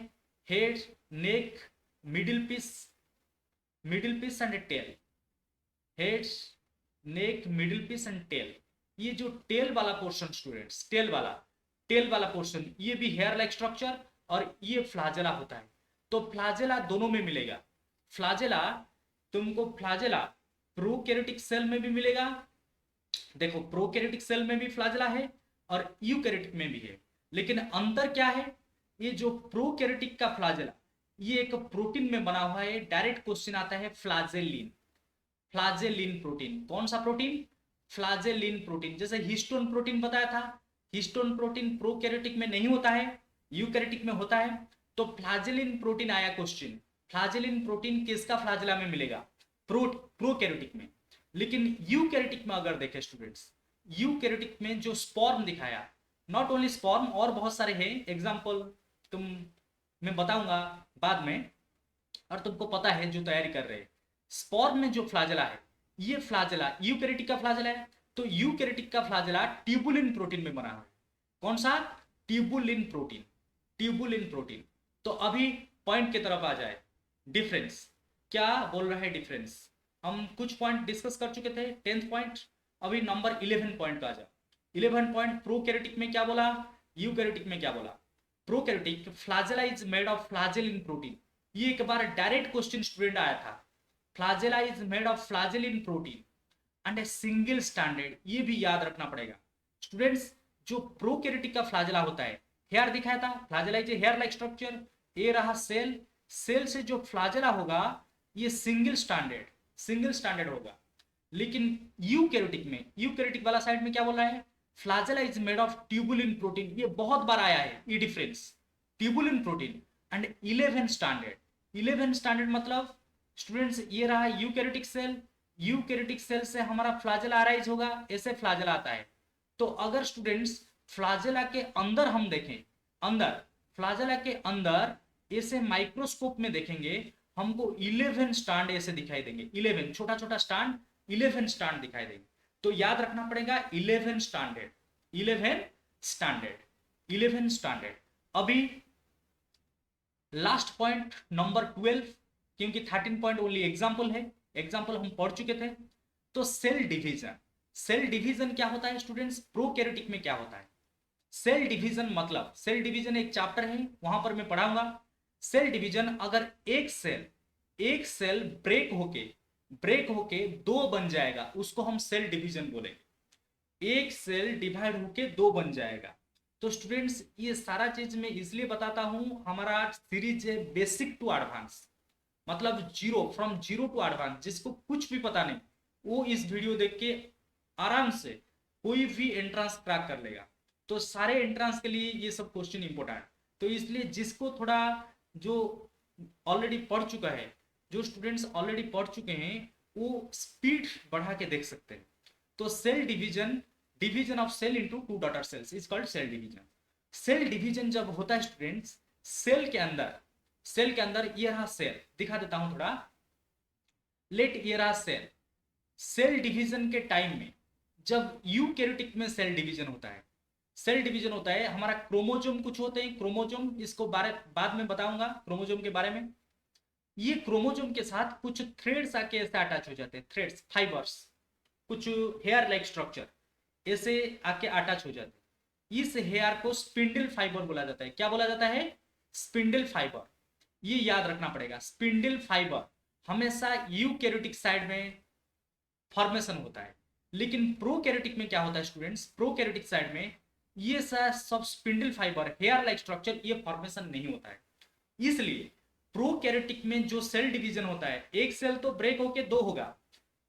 [SPEAKER 1] head, neck, middle piece and tail, head, neck, middle piece and tail. ये जो टेल वाला पोर्शन स्टूडेंट्स, टेल वाला पोर्शन, ये भी हेयर लाइक स्ट्रक्चर और ये फ्लाजेला होता है। तो फ्लाजेला दोनों में मिलेगा, फ्लाजेला तुमको, फ्लाजेला प्रोकैरियोटिक सेल में भी मिलेगा, देखो प्रोकैरियोटिक सेल में भी फ्लाजेला है और यूकैरियोटिक में भी है, लेकिन अंतर क्या है, ये जो प्रोकैरियोटिक का फ्लाजेला ये एक प्रोटीन में बना हुआ है। डायरेक्ट क्वेश्चन आता है फ्लाजेलिन, फ्लाजेलिन प्रोटीन, कौन सा प्रोटीन, फ्लाजेलिन प्रोटीन। जैसे हिस्टोन प्रोटीन बताया था, हिस्टोन प्रोटीन प्रोकैरियोटिक में नहीं होता है, यूकैरियोटिक में होता है। तो फ्लाजेलिन प्रोटीन आया क्वेश्चन, फ्लाजेलिन प्रोटीन किसका फ्लाजेला में मिलेगा, प्रोकैरियोटिक में। लेकिन यूकैरियोटिक में अगर देखें स्टूडेंट्स, यूकैरियोटिक में जो स्पर्म दिखाया, नॉट ओनली स्पर्म और बहुत सारे हैं, एग्जांपल तुम मैं बताऊंगा बाद में, और तुमको पता है जो तैयारी कर रहे हैं। स्पर्म में जो फ्लाजेला है, ये फ्लाजेला यूकैरियोटिक का फ्लाजेला है। तो यूकैरियोटिक का फ्लाजेला ट्यूबुलिन प्रोटीन में बना है, कौन सा, ट्यूबुलिन प्रोटीन, ट्यूबुलिन प्रोटीन। तो अभी पॉइंट की तरफ आ जाए, डिफरेंस क्या बोल रहा है, डिफरेंस हम कुछ पॉइंट डिस्कस कर चुके थे, 10th पॉइंट, अभी नंबर 11 पॉइंट का आ जाए। 11 पॉइंट, प्रोकैरियोटिक में क्या बोला, यूकैरियोटिक में क्या बोला। Prokaryotic flagella is made of flagellin protein, ये एक बार डायरेक्ट क्वेश्चन स्टूडेंट आया था, flagella is made of flagellin protein and a single standard, ये भी याद रखना पड़ेगा स्टूडेंट्स। जो प्रोकैरियोटिक का फ्लाजेला होता है, हेयर दिखाया था, flagella is a hair like structure, ये रहा सेल, सेल से जो फ्लाजेला होगा ये सिंगल स्टैंडर्ड होगा। लेकिन यूकैरियोटिक में, यूकैरियोटिक वाला साइड में क्या बोल रहा है, flagella is made of tubulin protein, ये बहुत बार आया है ये difference, tubulin protein and 11 standard, 11 standard मतलब स्टूडेंट्स ये रहा यूकैरियोटिक सेल, यूकैरियोटिक सेल से हमारा फ्लाजेला अराइज होगा, ऐसे फ्लाजेला आता है। तो अगर स्टूडेंट्स फ्लाजेला के अंदर हम देखें, अंदर फ्लाजेला के अंदर ऐसे माइक्रोस्कोप में देखेंगे, हमको 11 स्टैंड ऐसे दिखाई देंगे, 11 छोटा छोटा स्टैंड, 11 स्टैंड दिखाई देंगे। तो याद रखना पड़ेगा 11 स्टैंडर्ड, 11 स्टैंडर्ड, 11 स्टैंडर्ड। अभी लास्ट पॉइंट नंबर 12, क्योंकि 13 पॉइंट ओनली एग्जाम्पल है, एग्जाम्पल हम पढ़ चुके थे। तो सेल डिवीजन, सेल डिवीजन क्या होता है स्टूडेंट्स, प्रोकैरियोटिक में क्या होता है। सेल डिवीजन मतलब, सेल डिवीजन एक चैप्टर है वहां पर मैं पढ़ाऊंगा। सेल डिवीजन, अगर एक सेल ब्रेक होके दो बन जाएगा, उसको हम सेल डिवीजन बोलेंगे। एक सेल डिवाइड होके दो बन जाएगा। तो स्टूडेंट्स ये सारा चीज मैं इसलिए बताता हूं, हमारा सीरीज है बेसिक टू एडवांस, मतलब zero, from zero to advance, जिसको कुछ भी पता नहीं वो इस वीडियो देख के आराम से कोई भी एंट्रेंस क्रैक कर लेगा। तो सारे एंट्रेंस के लिए ये सब क्वेश्चन इंपॉर्टेंट है। तो इसलिए जिसको थोड़ा, जो ऑलरेडी पढ़ चुका है, जो स्टूडेंट्स ऑलरेडी पढ़ चुके हैं, वो स्पीड बढ़ा के देख सकते हैं। तो cell division, division of cell into two daughter cells is called cell division. Cell division जब होता है स्टूडेंट्स, सेल के अंदर, सेल के अंदर ये रहा सेल, दिखा देता हूं थोड़ा, लेट ये रहा सेल। सेल डिवीजन के टाइम में जब यूकैरियोटिक में सेल डिवीजन होता है, सेल डिवीजन होता है, हमारा क्रोमोजोम कुछ होते हैं, क्रोमोजोम, इसको बाद में बताऊंगा क्रोमोजोम के बारे में। ये क्रोमोजोम के साथ कुछ थ्रेड्स आके ऐसे अटैच हो जाते हैं, थ्रेड्स, फाइबर्स, कुछ हेयर लाइक स्ट्रक्चर ऐसे आके अटैच हो जाते हैं। इस हेयर को स्पिंडल फाइबर बोला जाता है। क्या बोला जाता है? Spindle fibre. ये याद रखना पड़ेगा, स्पिंडल फाइबर हमेशा यूकैरियोटिक साइड में फॉर्मेशन होता है। लेकिन प्रोकैरियोटिक में क्या होता है स्टूडेंट्स? प्रोकैरियोटिक साइड में ये सब spindle fibre, hair like structure, ये फॉर्मेशन नहीं होता है। इसलिए प्रोकैरियोटिक में जो सेल डिवीजन होता है, एक सेल तो ब्रेक होके दो होगा,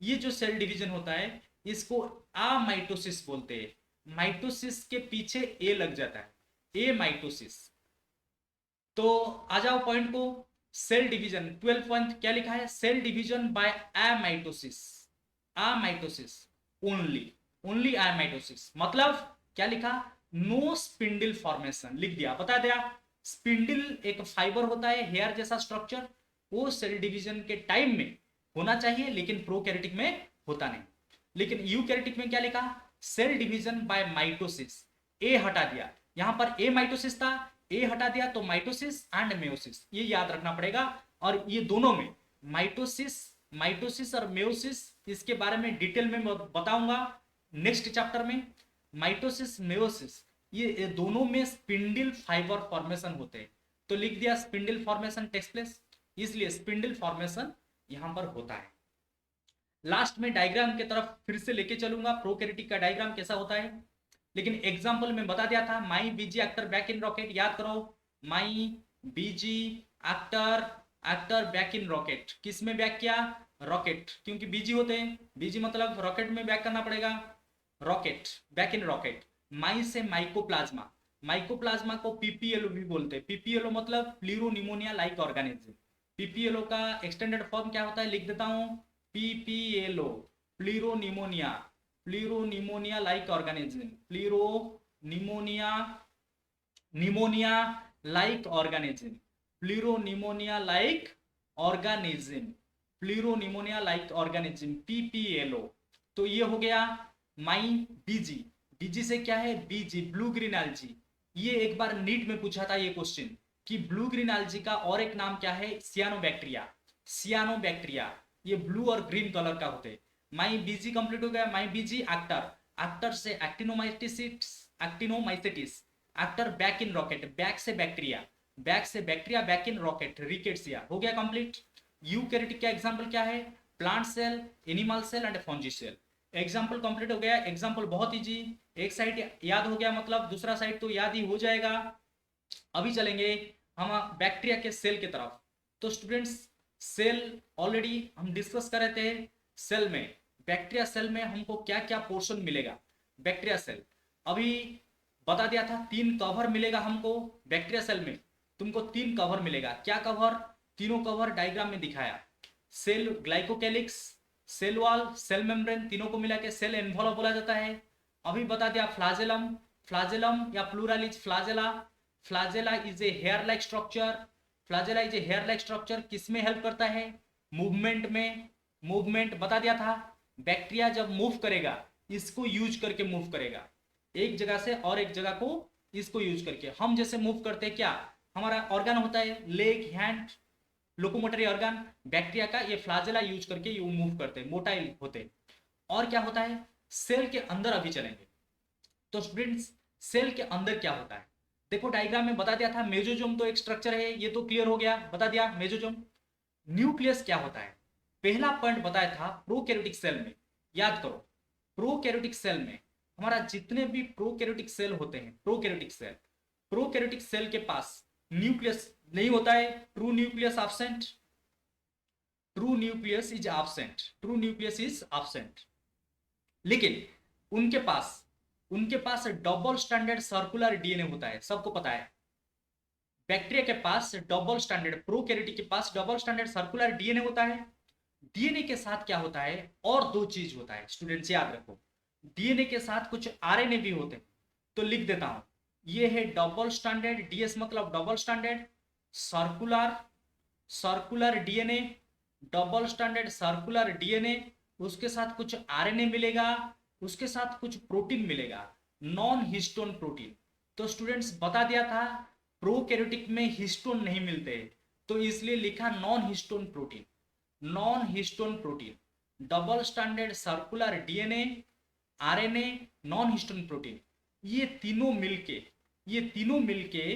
[SPEAKER 1] ये जो सेल डिवीजन होता है इसको अमाइटोसिस बोलते हैं। माइटोसिस के पीछे ए लग जाता है, ए माइटोसिस। तो आ जाओ पॉइंट को, सेल डिवीजन 12 पॉइंट क्या लिखा है? Cell division by amitosis, amitosis only, only amitosis. मतलब क्या लिखा? नो स्पिंडल फॉर्मेशन लिख दिया, बता दिया। स्पिंडल एक फाइबर होता है, हेयर जैसा स्ट्रक्चर, वो सेल डिवीजन के टाइम में होना चाहिए, लेकिन प्रोकैरियोटिक में होता नहीं। लेकिन यूकैरियोटिक में क्या लिखा? सेल डिवीजन बाय माइटोसिस, ए हटा दिया, यहां पर ए माइटोसिस था, ए हटा दिया तो माइटोसिस एंड मेयोसिस, ये याद रखना पड़ेगा। और ये दोनों में माइटोसिस, माइटोसिस और मेयोसिस, इसके बारे में डिटेल में बताऊंगा नेक्स्ट चैप्टर में। माइटोसिस, मेयोसिस, ये दोनों में स्पिंडल फाइबर फॉर्मेशन होते हैं। तो लिख दिया स्पिंडल फॉर्मेशन टेक्स प्लेस, इसलिए स्पिंडल फॉर्मेशन यहां पर होता है। लास्ट में डायग्राम की तरफ फिर से लेके चलूंगा, प्रोकैरियोटिक का डायग्राम कैसा होता है। लेकिन एग्जांपल में बता दिया था, my BG actor back in rocket, याद करो, my BG actor, actor back in rocket, किस में बैक किया? रॉकेट, क्योंकि बीजी होते हैं, बीजी मतलब रॉकेट में बैक करना पड़ेगा, rocket, back in rocket. My से माइकोप्लाज्मा, माइकोप्लाज्मा को पीपीएलओ भी बोलते हैं। पीपीएलओ मतलब प्लीरोनिमोनिया लाइक ऑर्गेनिज्म। पीपीएलओ का एक्सटेंडेड फॉर्म क्या होता है, लिख देता हूं, PPLO, pleuropneumonia, pleuropneumonia like organism, pleuropneumonia, pneumonia like organism, pleuropneumonia like organism, pleuropneumonia like organism, PPLO. तो ये हो गया माई बीजी। बीजी से क्या है? बीजी, ब्लू ग्रीन एल्जी। ये एक बार नीट में पूछा था ये क्वेश्चन कि ब्लू ग्रीन एल्जी का और एक नाम क्या है? सियानोबैक्टीरिया, सियानोबैक्टीरिया, ये ब्लू और ग्रीन कलर का होते हैं। माई बीजी कंप्लीट हो गया। माई बीजी एक्टर, एक्टर से actinomycetes, actinomycetes, actor back in rocket, back से बैक्टीरिया, बैक से bacteria, back in rocket, rickettsia, हो गया कंप्लीट। यूकैरियोटिक का एग्जांपल क्या है? Plant cell, animal cell and fungi cell. Example complete हो गया। एग्जांपल बहुत इजी, एक साइड याद हो गया मतलब दूसरा साइड तो याद ही हो जाएगा। अभी चलेंगे हम बैक्टीरिया के सेल की तरफ। तो स्टूडेंट्स, सेल ऑलरेडी हम डिस्कस कर रहे थे। सेल में, बैक्टीरिया सेल में हमको क्या क्या पोर्शन मिलेगा? बैक्टीरिया सेल अभी बता दिया था, 3 कवर मिलेगा हमको बैक्टीरिया सेल में। तुमको 3 कवर मिलेगा। क्या कवर? तीनों कवर डायग्राम में दिखाया, cell glycocalyx, cell wall, cell membrane, तीनों को मिला के सेल एनवलप बोला जाता है। अभी बता दिया फ्लाजेलम, फ्लाजेलम या plural is flagella, flagella is a hair like structure, flagella is a hair like structure, किसमें हेल्प करता है? मूवमेंट में, मूवमेंट बता दिया था। बैक्टीरिया जब मूव करेगा इसको यूज करके मूव करेगा, एक जगह से और एक जगह को इसको यूज करके। हम जैसे मूव करते हैं, क्या हमारा ऑर्गन होता है, leg, hand, locomotory organ, bacteria का ये फ्लाजेला यूज करके ये मूव करते हैं, मोटाइल होते हैं। और क्या होता है सेल के अंदर, अभी चलेंगे। तो स्टूडेंट्स, सेल के अंदर क्या होता है? देखो डायग्राम में बता दिया था, मेसोजोम तो एक स्ट्रक्चर है, ये तो क्लियर हो गया, बता दिया मेसोजोम। न्यूक्लियस क्या होता है? पहला पॉइंट बताया था प्रोकैरियोटिक सेल में, याद करो। प्रोकैरियोटिक सेल में हमारा जितने भी प्रोकैरियोटिक सेल होते हैं, प्रोकैरियोटिक सेल, प्रोकैरियोटिक सेल के पास न्यूक्लियस नहीं होता है, true nucleus absent. True nucleus is absent, true nucleus is absent. लेकिन उनके पास डबल स्टैंडर्ड सर्कुलर डीएनए होता है, सबको पता है। बैक्टीरिया के पास डबल स्टैंडर्ड, प्रोकैरियोटिक के पास डबल स्टैंडर्ड सर्कुलर डीएनए होता है। डीएनए के साथ क्या होता है, और दो चीज होता है स्टूडेंट्स, याद रखो। डीएनए के साथ कुछ आरएनए भी होते हैं, तो लिख देता हूं। ये है डबल स्टैंडर्ड, डीएस मतलब double standard circular, circular DNA, double standard circular DNA. उसके साथ कुछ आरएनए मिलेगा, उसके साथ कुछ प्रोटीन मिलेगा, नॉन हिस्टोन प्रोटीन। तो स्टूडेंट्स बता दिया था प्रोकैरियोटिक में हिस्टोन नहीं मिलते, तो इसलिए लिखा non histone protein, non histone protein. Double standard circular DNA, RNA, non histone protein, ये तीनों मिलके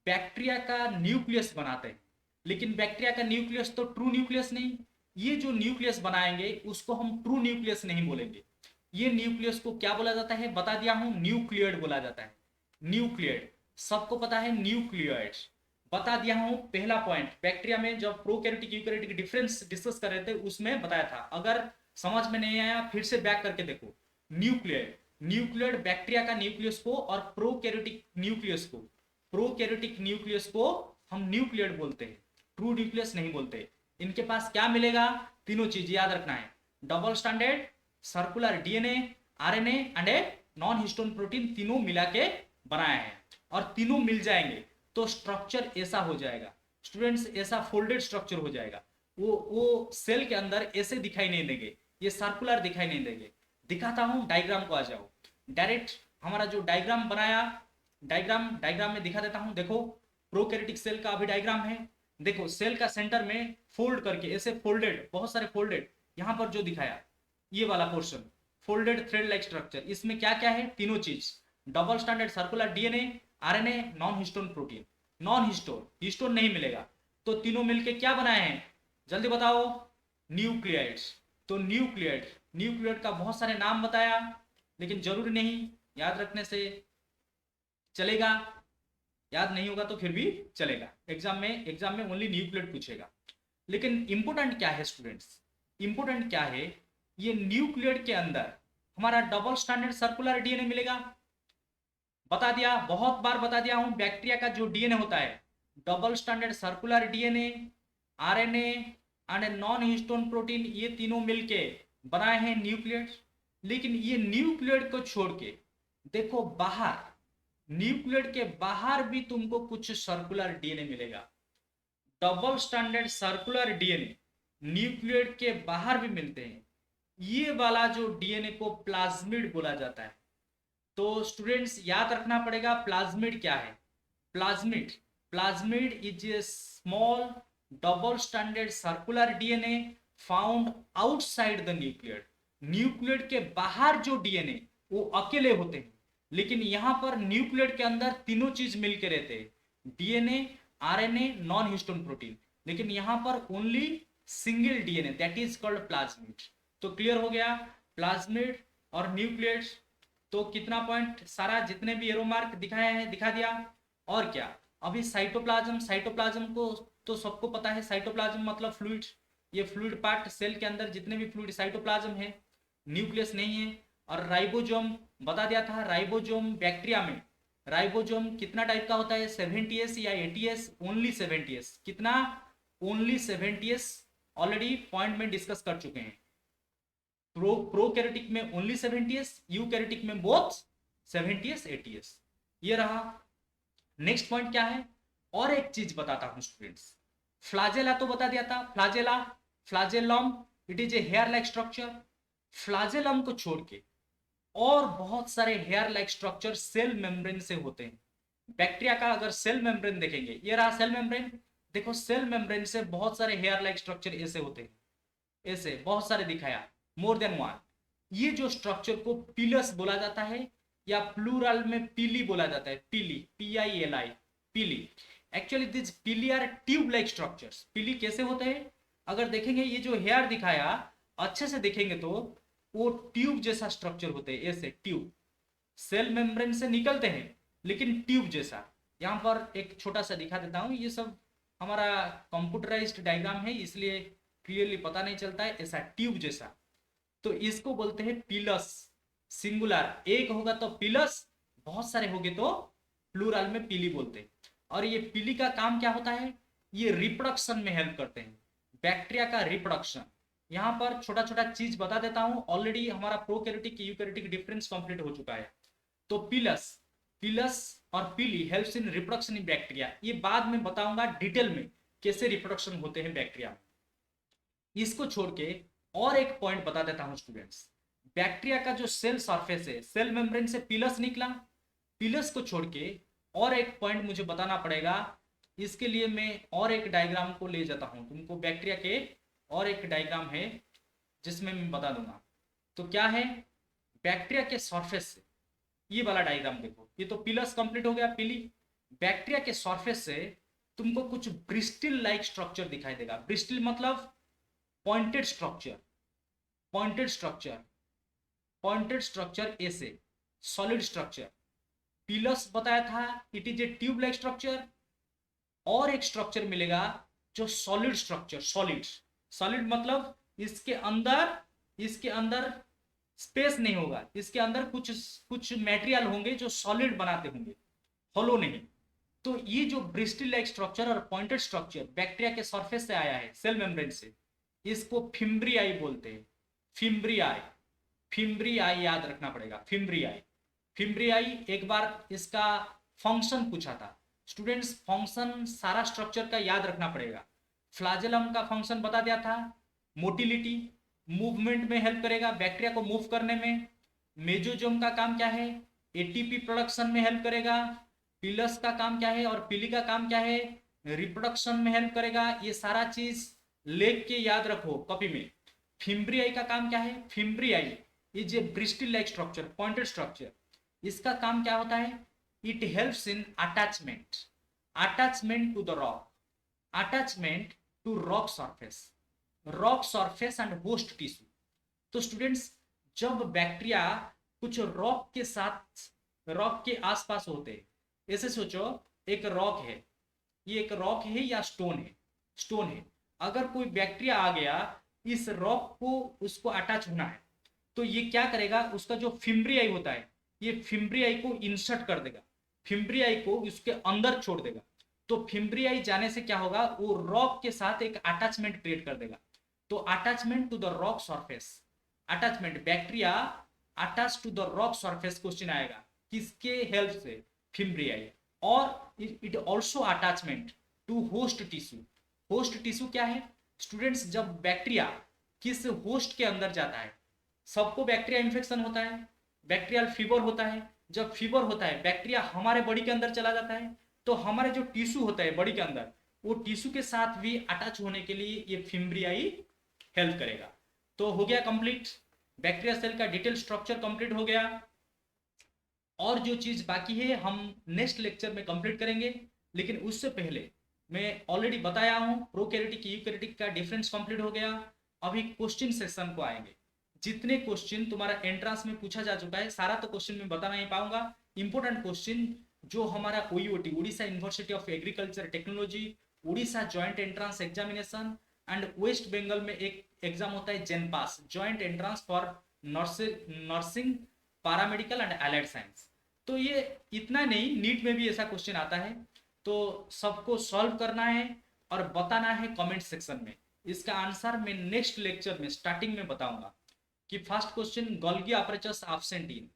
[SPEAKER 1] बैक्टीरिया का न्यूक्लियस बनाते हैं। लेकिन बैक्टीरिया का न्यूक्लियस तो ट्रू न्यूक्लियस नहीं, ये जो न्यूक्लियस बनाएंगे उसको हम ट्रू न्यूक्लियस नहीं बोलेंगे। ये न्यूक्लियस को क्या बोला जाता है, बता दिया हूं, न्यूक्लियड बोला जाता है। न्यूक्लियड सबको पता है, न्यूक्लियड बता दिया हूं। पहला पॉइंट, बैक्टीरिया में जब प्रोकैरियोटिक यूकैरियोटिक डिफरेंस डिस्कस कर रहे थे उसमें बताया था। अगर समझ में नहीं आया फिर से बैक करके देखो। न्यूक्लियड, न्यूक्लियड बैक्टीरिया का न्यूक्लियस को, और प्रोकैरियोटिक न्यूक्लियस को, प्रोकैरियोटिक न्यूक्लियस को हम न्यूक्लियड बोलते हैं, ट्रू न्यूक्लियस नहीं बोलते। इनके पास क्या मिलेगा, तीनों चीज याद रखना है, double standard circular DNA, RNA and a non histone protein, तीनों मिला के बनाया है। और तीनों मिल जाएंगे तो स्ट्रक्चर ऐसा हो जाएगा स्टूडेंट्स, ऐसा फोल्डेड स्ट्रक्चर हो जाएगा। वो सेल के अंदर ऐसे दिखाई नहीं देंगे, ये सर्कुलर दिखाई नहीं देंगे। दिखाता हूं, डायग्राम को आ जाओ डायरेक्ट। हमारा जो डायग्राम बनाया, डायग्राम में दिखा देता हूं। देखो प्रोकैरियोटिक सेल का अभी डायग्राम है। देखो सेल का सेंटर में फोल्ड करके ऐसे फोल्डेड, बहुत सारे फोल्डेड, यहां पर जो दिखाया ये वाला portion folded thread like structure. इसमें क्या क्या है, तीनों चीज, double standard circular DNA, RNA, non histone protein. Non histone, histone नहीं मिलेगा, तो तीनों मिलके क्या बनाए हैं, जल्दी बताओ, न्यूक्लियड्स। तो न्यूक्लियड का बहुत सारे नाम बताया, लेकिन जरूरी नहीं, याद रखने से चलेगा, याद नहीं होगा तो फिर भी चलेगा। एग्जाम में ओनली न्यूक्लियड पूछेगा। लेकिन इंपोर्टेंट क्या है स्टूडेंट्स, इंपोर्टेंट क्या है, ये न्यूक्लियड के अंदर हमारा डबल स्टैंडर्ड सर्कुलर डीएनए मिलेगा। बता दिया, बहुत बार बता दिया हूं, बैक्टीरिया का जो डीएनए होता है double standard circular DNA, RNA and non histone protein, ये तीनों मिलके बनाए हैं न्यूक्लियड। लेकिन ये न्यूक्लियड को छोड़ के देखो बाहर, न्यूक्लियड के बाहर भी तुमको कुछ सर्कुलर डीएनए मिलेगा। Double standard circular DNA nucleoid के बाहर भी मिलते हैं। ये वाला जो डीएनए को प्लाज्मिड बोला जाता है। तो स्टूडेंट्स याद रखना पड़ेगा प्लाज्मिड क्या है। Plasmid is a small double standard circular DNA found outside the nucleoid. Nucleoid के बाहर जो डीएनए वो अकेले होते हैं, लेकिन यहां पर न्यूक्लियड के अंदर तीनों चीज मिलकर रहते हैं, DNA, RNA, non histone protein. लेकिन यहां पर only single DNA, that is called plasmid. तो क्लियर हो गया प्लाज्मिड और न्यूक्लियड। तो कितना पॉइंट, सारा जितने भी एरो मार्क दिखाए हैं दिखा दिया। और क्या, अभी साइटोप्लाज्म को तो सबको पता है, साइटोप्लाज्म मतलब फ्लूइड। ये फ्लूइड पार्ट, सेल के अंदर जितने भी फ्लूइड, साइटोप्लाज्म है, न्यूक्लियस नहीं है। और राइबोसोम बता दिया था, राइबोसोम बैक्टीरिया में राइबोसोम कितना टाइप का होता है, 70s या 80s, ओनली 70s। कितना, ओनली 70s, ऑलरेडी पॉइंट में डिस्कस कर चुके हैं। प्रोकैरियोटिक में ओनली 70s, यूकैरियोटिक में बोथ 70s 80s। ये रहा। नेक्स्ट पॉइंट क्या है, और एक चीज बताता हूं स्टूडेंट्स। फ्लाजेला तो बता दिया था, flagella, flagellum, it is a hair like structure. Flagellum को छोड़ के और बहुत सारे hair like structure cell membrane से होते हैं। बैक्टीरिया का अगर सेल मेम्ब्रेन देखेंगे, ये रहा सेल मेम्ब्रेन। देखो सेल मेम्ब्रेन से बहुत सारे हेयर लाइक स्ट्रक्चर ऐसे होते हैं, ऐसे बहुत सारे दिखाया, मोर देन वन। ये जो स्ट्रक्चर को पिलस बोला जाता है, या प्लूरल में पीली बोला जाता है, पीली, PILI, पीली। एक्चुअली दिस पीली आर ट्यूब लाइक स्ट्रक्चर्स। पीली कैसे होते हैं, अगर देखेंगे ये जो हेयर दिखाया अच्छे से देखेंगे तो वो ट्यूब जैसा स्ट्रक्चर होते हैं, ऐसे ट्यूब, सेल मेम्ब्रेन से निकलते हैं लेकिन ट्यूब जैसा। यहाँ पर एक छोटा सा दिखा देता हूँ, ये सब हमारा कंप्यूटराइज्ड डायग्राम है, इसलिए क्लियरली पता नहीं चलता है, ऐसा ट्यूब जैसा, तो इसको बोलते हैं पिलस। सिंगुलर एक होगा तो पिलस, बहुत सारे होंगे तो प्लूरल में पीली बोलते हैं। और ये पीली का काम क्या होता है, ये रिप्रोडक्शन में हेल्प करते हैं, बैक्टीरिया का रिप्रोडक्शन। यहाँ पर छोटा छोटा चीज बता देता हूं, ऑलरेडी हमारा प्रोकैरियोटिक यूकैरियोटिक डिफरेंस कंप्लीट हो चुका है। तो पिलस, पिलस और पीली helps in reproduction in bacteria, ये बाद में बताऊंगा डिटेल में कैसे रिप्रोडक्शन होते हैं बैक्टीरिया में। इसको छोड़ के और एक पॉइंट बता देता हूं स्टूडेंट्स, बैक्टीरिया का जो सेल सरफेस है, सेल मेम्ब्रेन से पिलस निकला, पिलस को छोड़ के और एक पॉइंट मुझे बताना पड़ेगा। इसके लिए मैं और एक डायग्राम को ले जाता हूं तुमको, बैक्टीरिया के और एक डायग्राम है जिसमें मैं बता दूंगा। तो क्या है, बैक्टीरिया के सरफेस से, ये वाला डायग्राम देखो, ये तो पिलस कंप्लीट हो गया पीली। बैक्टीरिया के सरफेस से तुमको कुछ ब्रिस्टिल लाइक स्ट्रक्चर दिखाई देगा। ब्रिस्टिल मतलब pointed structure, pointed structure, pointed structure ऐसे सॉलिड स्ट्रक्चर। पिलस बताया था it is A tube like structure, और एक स्ट्रक्चर मिलेगा जो सॉलिड स्ट्रक्चर, सॉलिड, सॉलिड मतलब इसके अंदर स्पेस नहीं होगा, इसके अंदर कुछ कुछ मटेरियल होंगे जो सॉलिड बनाते होंगे, हॉलो नहीं। तो ये जो ब्रिस्टल लाइक स्ट्रक्चर और पॉइंटेड स्ट्रक्चर बैक्टीरिया के सरफेस से आया है, सेल मेम्ब्रेन से, इसको फिम्ब्रियाई बोलते हैं। फिम्ब्रियाई, फिम्ब्रियाई याद रखना पड़ेगा, फिम्ब्रियाई। फिम्ब्रियाई, एक बार इसका फंक्शन पूछा था स्टूडेंट्स, फंक्शन सारा स्ट्रक्चर का याद रखना पड़ेगा। फ्लाजेलम का फंक्शन बता दिया था, मोटिलिटी, मूवमेंट में हेल्प करेगा बैक्टीरिया को मूव करने में। मेजोजोम का काम क्या है, एटीपी प्रोडक्शन में हेल्प करेगा। पिलस का काम क्या है और पीली का काम क्या है, रिप्रोडक्शन में हेल्प करेगा। ये सारा चीज लिख के याद रखो कॉपी में। फिम्ब्रियाई का काम क्या है, fimbriae is a bristle like structure, pointed structure. इसका काम क्या होता है, it helps in attachment, attachment to the rock, attachment to rock surface, rock surface and host tissue. तो स्टूडेंट्स, जब बैक्टीरिया कुछ रॉक के साथ, रॉक के आसपास होते, ऐसे सोचो एक रॉक है, ये एक रॉक है या स्टोन है, स्टोन है, अगर कोई बैक्टीरिया आ गया इस रॉक को, उसको अटैच होना है, तो ये क्या करेगा, उसका जो फिम्ब्रियाई होता है, ये फिम्ब्रियाई को इंसर्ट कर देगा, फिम्ब्रियाई को उसके अंदर छोड़ देगा। तो फिम्ब्रियाई जाने से क्या होगा, वो रॉक के साथ एक अटैचमेंट क्रिएट कर देगा। तो attachment to the rock surface, attachment, bacteria attach to the rock surface, question आएगा किसके हेल्प से, फिम्ब्रियाई। और it also attachment to host tissue. Host tissue क्या है स्टूडेंट्स, जब बैक्टीरिया किस होस्ट के अंदर जाता है, सबको बैक्टीरिया इन्फेक्शन होता है, बैक्टीरियल फीवर होता है, जब फीवर होता है बैक्टीरिया हमारे बॉडी के अंदर चला जाता है, तो हमारे जो टिश्यू होता है बॉडी के अंदर, वो टिश्यू के साथ भी अटैच होने के लिए ये फिम्ब्रियाई हेल्प करेगा। तो हो गया कंप्लीट, बैक्टीरिया सेल का डिटेल स्ट्रक्चर कंप्लीट हो गया। और जो चीज बाकी है हम नेक्स्ट लेक्चर में कंप्लीट करेंगे, लेकिन उससे पहले मैं ऑलरेडी बताया हूं प्रोकैरियोटिक यूकैरियोटिक का डिफरेंस कंप्लीट हो गया। अभी क्वेश्चन सेक्शन को आएंगे, जितने क्वेश्चन तुम्हारा एंट्रेंस में पूछा जा चुका है सारा तो क्वेश्चन में बता नहीं पाऊंगा। इंपोर्टेंट क्वेश्चन जो हमारा OUAT, Orissa university of agriculture technology, Orissa joint entrance examination and west Bengal में एक एग्जाम होता है JENPAS, joint entrance for nursing, paramedical and allied science. तो ये इतना नहीं, नीट में भी ऐसा क्वेश्चन आता है, तो सबको सॉल्व करना है और बताना है कमेंट सेक्शन में। इसका आंसर मैं नेक्स्ट लेक्चर में स्टार्टिंग में बताऊंगा। कि first question Golgi apparatus absent in,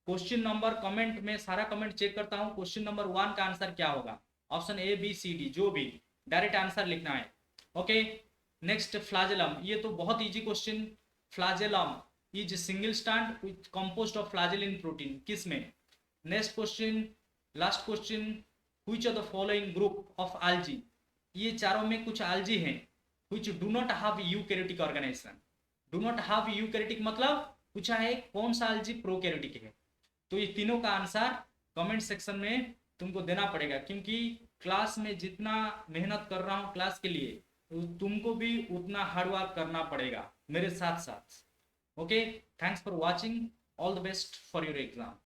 [SPEAKER 1] question number comment में सारा कमेंट चेक करता हूं, क्वेश्चन नंबर 1 का आंसर क्या होगा, option A B C D, जो भी डायरेक्ट आंसर लिखना है। ओके, नेक्स्ट फ्लैजेलम, ये तो बहुत easy question. Flagellum is single stand with composed of flagellin protein, किस में। Next question, last question, which of the following group of algae, ये चारों में कुछ एल्जी हैं which do not have eukaryotic organisation. Do not have eukaryotic मतलब पूछा है कौन सा एल्जी प्रोकैरियोटिक है। तो ये तीनों का आंसर कमेंट सेक्शन में तुमको देना पड़ेगा, क्योंकि क्लास में जितना मेहनत कर रहा हूँ क्लास के लिए, तो तुमको भी उतना हार्डवर्क करना पड़ेगा मेरे साथ साथ। Okay, thanks for watching, all the best for your exam.